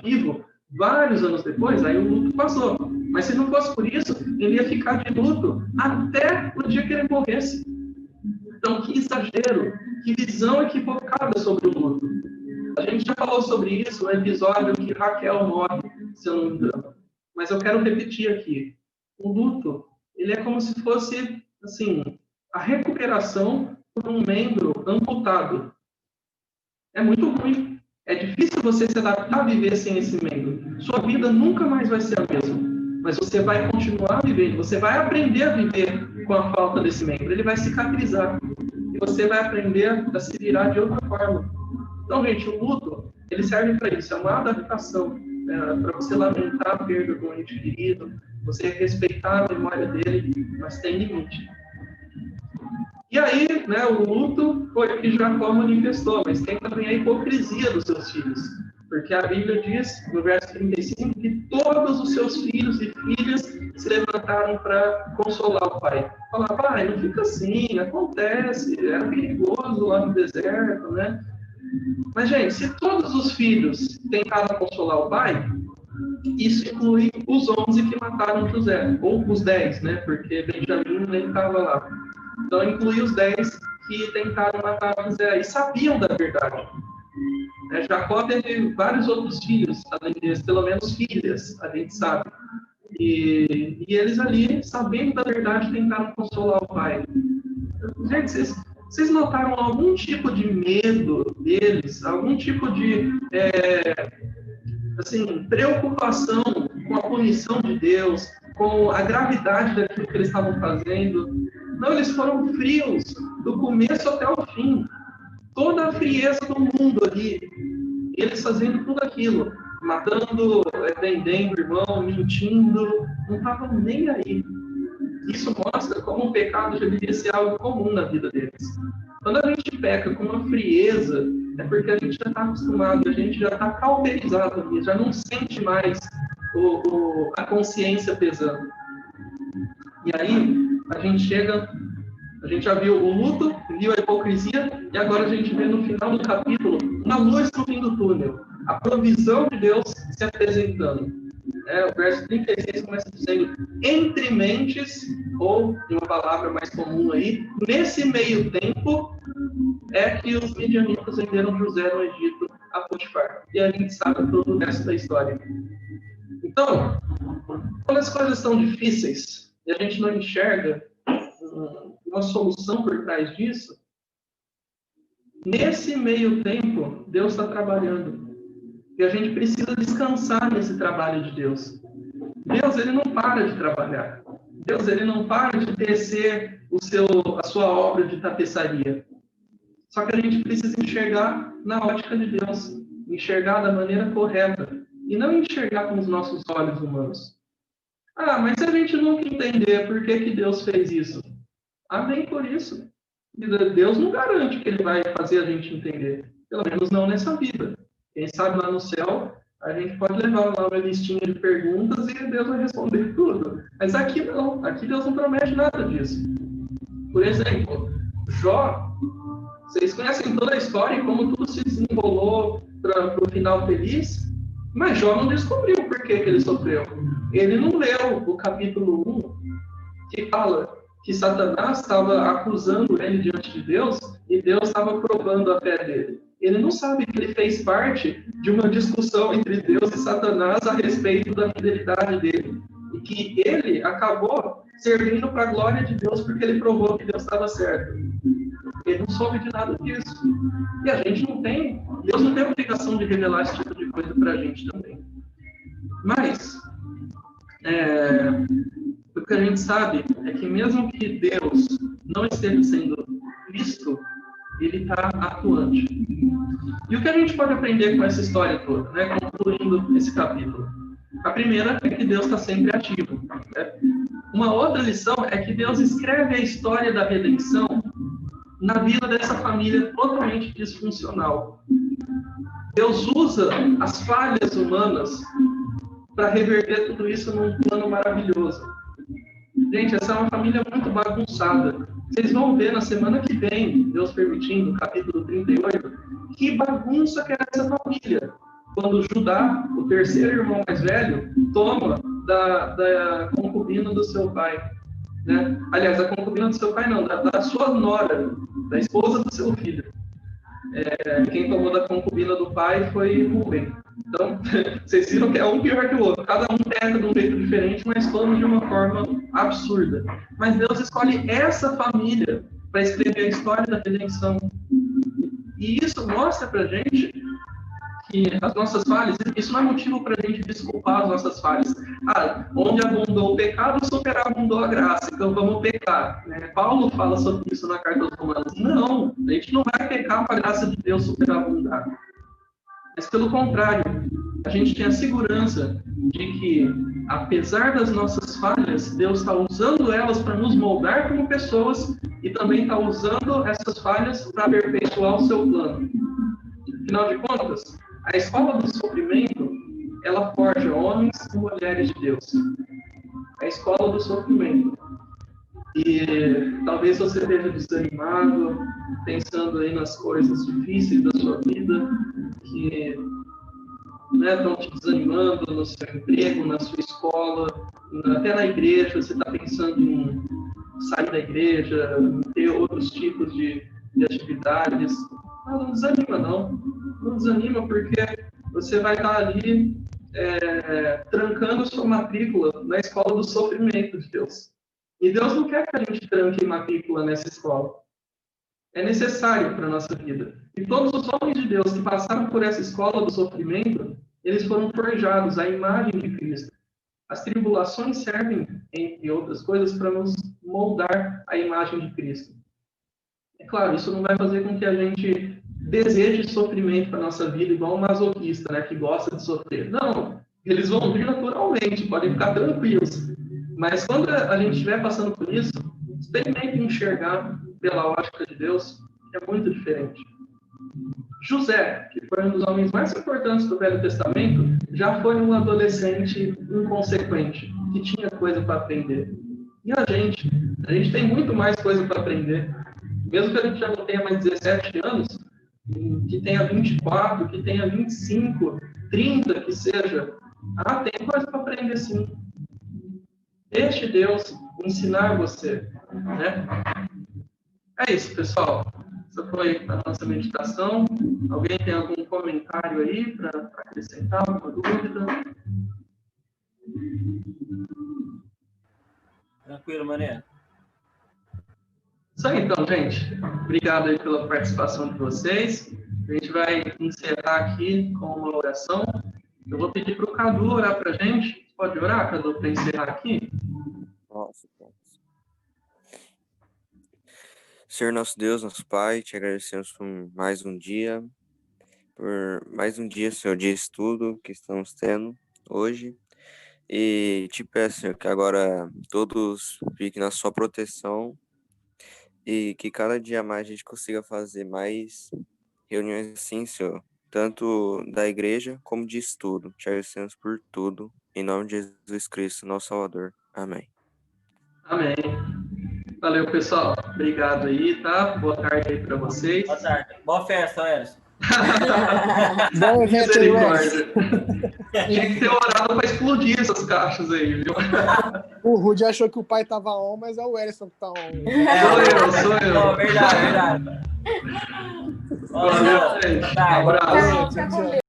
vivo, vários anos depois, aí o luto passou. Mas se não fosse por isso, ele ia ficar de luto até o dia que ele morresse. Então, que exagero, que visão equivocada sobre o luto. A gente já falou sobre isso no episódio que Raquel morre, se eu não me engano. mas eu quero repetir aqui. O luto, ele é como se fosse, assim, a recuperação por um membro amputado. É muito ruim. É difícil você se adaptar a viver sem esse membro. Sua vida nunca mais vai ser a mesma. Mas você vai continuar vivendo. Você vai aprender a viver com a falta desse membro. Ele vai cicatrizar. E você vai aprender a se virar de outra forma. Então, gente, o luto, ele serve para isso. É uma adaptação. Para você lamentar a perda de um ente querido. Você respeitar a memória dele. Mas tem limite. E aí, né, o luto foi o que Jacó manifestou, mas tem também a hipocrisia dos seus filhos. Porque a Bíblia diz, no verso 35, que todos os seus filhos e filhas se levantaram para consolar o pai. Falaram, pai, não fica assim, acontece, era perigoso lá no deserto, né? Mas, gente, se todos os filhos tentaram consolar o pai, isso inclui os 11 que mataram José, ou os 10, né? Porque Benjamim nem estava lá. Então, inclui os 10 que tentaram matar José e sabiam da verdade. Jacó teve vários outros filhos, além deles, pelo menos filhas, a gente sabe. E eles ali, sabendo da verdade, tentaram consolar o pai. Gente, vocês notaram algum tipo de medo deles? Algum tipo de preocupação com a punição de Deus? Com a gravidade daquilo que eles estavam fazendo? Não, eles foram frios, do começo até o fim. Toda a frieza do mundo ali. Eles fazendo tudo aquilo. Matando, vendendo o irmão, mentindo. Não estavam nem aí. Isso mostra como o pecado já devia ser algo comum na vida deles. Quando a gente peca com uma frieza, é porque a gente já está acostumado, a gente já está cauterizado ali, já não sente mais a consciência pesando. E aí, a gente já viu o luto, viu a hipocrisia, e agora a gente vê no final do capítulo uma luz no fim do túnel, a provisão de Deus se apresentando. O verso 36 começa dizendo, entre mentes, ou, em uma palavra mais comum aí, nesse meio tempo, é que os midianitas venderam José no Egito a Potifar. E a gente sabe todo o resto da história. Então, quando as coisas estão difíceis, e a gente não enxerga uma solução por trás disso, nesse meio tempo, Deus está trabalhando. E a gente precisa descansar nesse trabalho de Deus. Deus, ele não para de trabalhar. Deus, ele não para de tecer a sua obra de tapeçaria. Só que a gente precisa enxergar na ótica de Deus. Enxergar da maneira correta. E não enxergar com os nossos olhos humanos. Mas se a gente nunca entender por que Deus fez isso, amém por isso. Deus não garante que ele vai fazer a gente entender. Pelo menos não nessa vida. Quem sabe lá no céu, a gente pode levar lá uma listinha de perguntas e Deus vai responder tudo. Mas aqui não. Aqui Deus não promete nada disso. Por exemplo, Jó, vocês conhecem toda a história e como tudo se desenrolou para o final feliz, mas Jó não descobriu por que ele sofreu. Ele não leu o capítulo 1, que fala que Satanás estava acusando ele diante de Deus e Deus estava provando a fé dele. Ele não sabe que ele fez parte de uma discussão entre Deus e Satanás a respeito da fidelidade dele. E que ele acabou servindo para a glória de Deus porque ele provou que Deus estava certo. Ele não soube de nada disso. E a gente não tem, Deus não tem obrigação de revelar esse tipo de coisa para a gente também. Mas, o que a gente sabe é que mesmo que Deus não esteja sendo visto, ele está atuante. E o que a gente pode aprender com essa história toda, né, concluindo esse capítulo? A primeira é que Deus está sempre ativo. Né? Uma outra lição é que Deus escreve a história da redenção na vida dessa família totalmente disfuncional. Deus usa as falhas humanas para reverter tudo isso num plano maravilhoso. Gente, essa é uma família muito bagunçada. Vocês vão ver na semana que vem, Deus permitindo, capítulo 38, que bagunça que é essa família. Quando Judá, o terceiro irmão mais velho, toma da concubina do seu pai. Né? Aliás, a concubina do seu pai não, da sua nora, da esposa do seu filho. Quem tomou da concubina do pai foi Rubem. Então, vocês viram que é um pior que o outro. Cada um peca de um jeito diferente, mas todos de uma forma absurda. Mas Deus escolhe essa família para escrever a história da redenção. E isso mostra pra gente que as nossas falhas, isso não é motivo para a gente desculpar as nossas falhas. Onde abundou o pecado, superabundou a graça, então vamos pecar. Né? Paulo fala sobre isso na carta aos Romanos. Não, a gente não vai pecar para a graça de Deus superabundar. Mas pelo contrário, a gente tem a segurança de que, apesar das nossas falhas, Deus está usando elas para nos moldar como pessoas e também está usando essas falhas para aperfeiçoar o seu plano. Afinal de contas, a escola do sofrimento, ela forja homens e mulheres de Deus. A escola do sofrimento. E talvez você esteja desanimado, pensando aí nas coisas difíceis da sua vida, que estão te desanimando no seu emprego, na sua escola, até na igreja, você está pensando em sair da igreja, em ter outros tipos de atividades. Não desanima, não. Não desanima, porque você vai estar ali trancando sua matrícula na escola do sofrimento de Deus. E Deus não quer que a gente tranque matrícula nessa escola. É necessário para a nossa vida. E todos os homens de Deus que passaram por essa escola do sofrimento, eles foram forjados à imagem de Cristo. As tribulações servem, entre outras coisas, para nos moldar à imagem de Cristo. É claro, isso não vai fazer com que a gente deseje sofrimento para a nossa vida, igual um masoquista, né, que gosta de sofrer. Não, eles vão vir naturalmente, podem ficar tranquilos. Mas quando a gente estiver passando por isso, experimente enxergar pela ótica de Deus, é muito diferente. José, que foi um dos homens mais importantes do Velho Testamento, já foi um adolescente inconsequente, que tinha coisa para aprender. E a gente tem muito mais coisa para aprender. Mesmo que a gente já não tenha mais 17 anos, que tenha 24, que tenha 25, 30, que seja, tem coisa para aprender sim. Deixe Deus ensinar você, né? É isso, pessoal. Essa foi a nossa meditação. Alguém tem algum comentário aí para acrescentar, alguma dúvida? Tranquilo, Mané. Isso aí, então, gente. Obrigado aí pela participação de vocês. A gente vai encerrar aqui com uma oração. Eu vou pedir para o Cadu orar para a gente. Pode orar, Cadu, para encerrar aqui? Nossa, Senhor nosso Deus, nosso Pai, te agradecemos por mais um dia, Senhor, de estudo que estamos tendo hoje. E te peço, Senhor, que agora todos fiquem na sua proteção e que cada dia mais a gente consiga fazer mais reuniões assim, Senhor, tanto da igreja como de estudo. Te agradecemos por tudo. Em nome de Jesus Cristo, nosso Salvador. Amém. Amém. Valeu, pessoal. Obrigado aí, tá? Boa tarde aí para vocês. Boa tarde. Boa festa, Emerson. Bom evento aí, Wes. Tinha que ter orado para explodir essas caixas aí, viu? O Rudy achou que o pai tava on, mas é o Erison que tá on. Sou eu. Não, verdade. Valeu, gente. Um abraço. Tchau, tchau.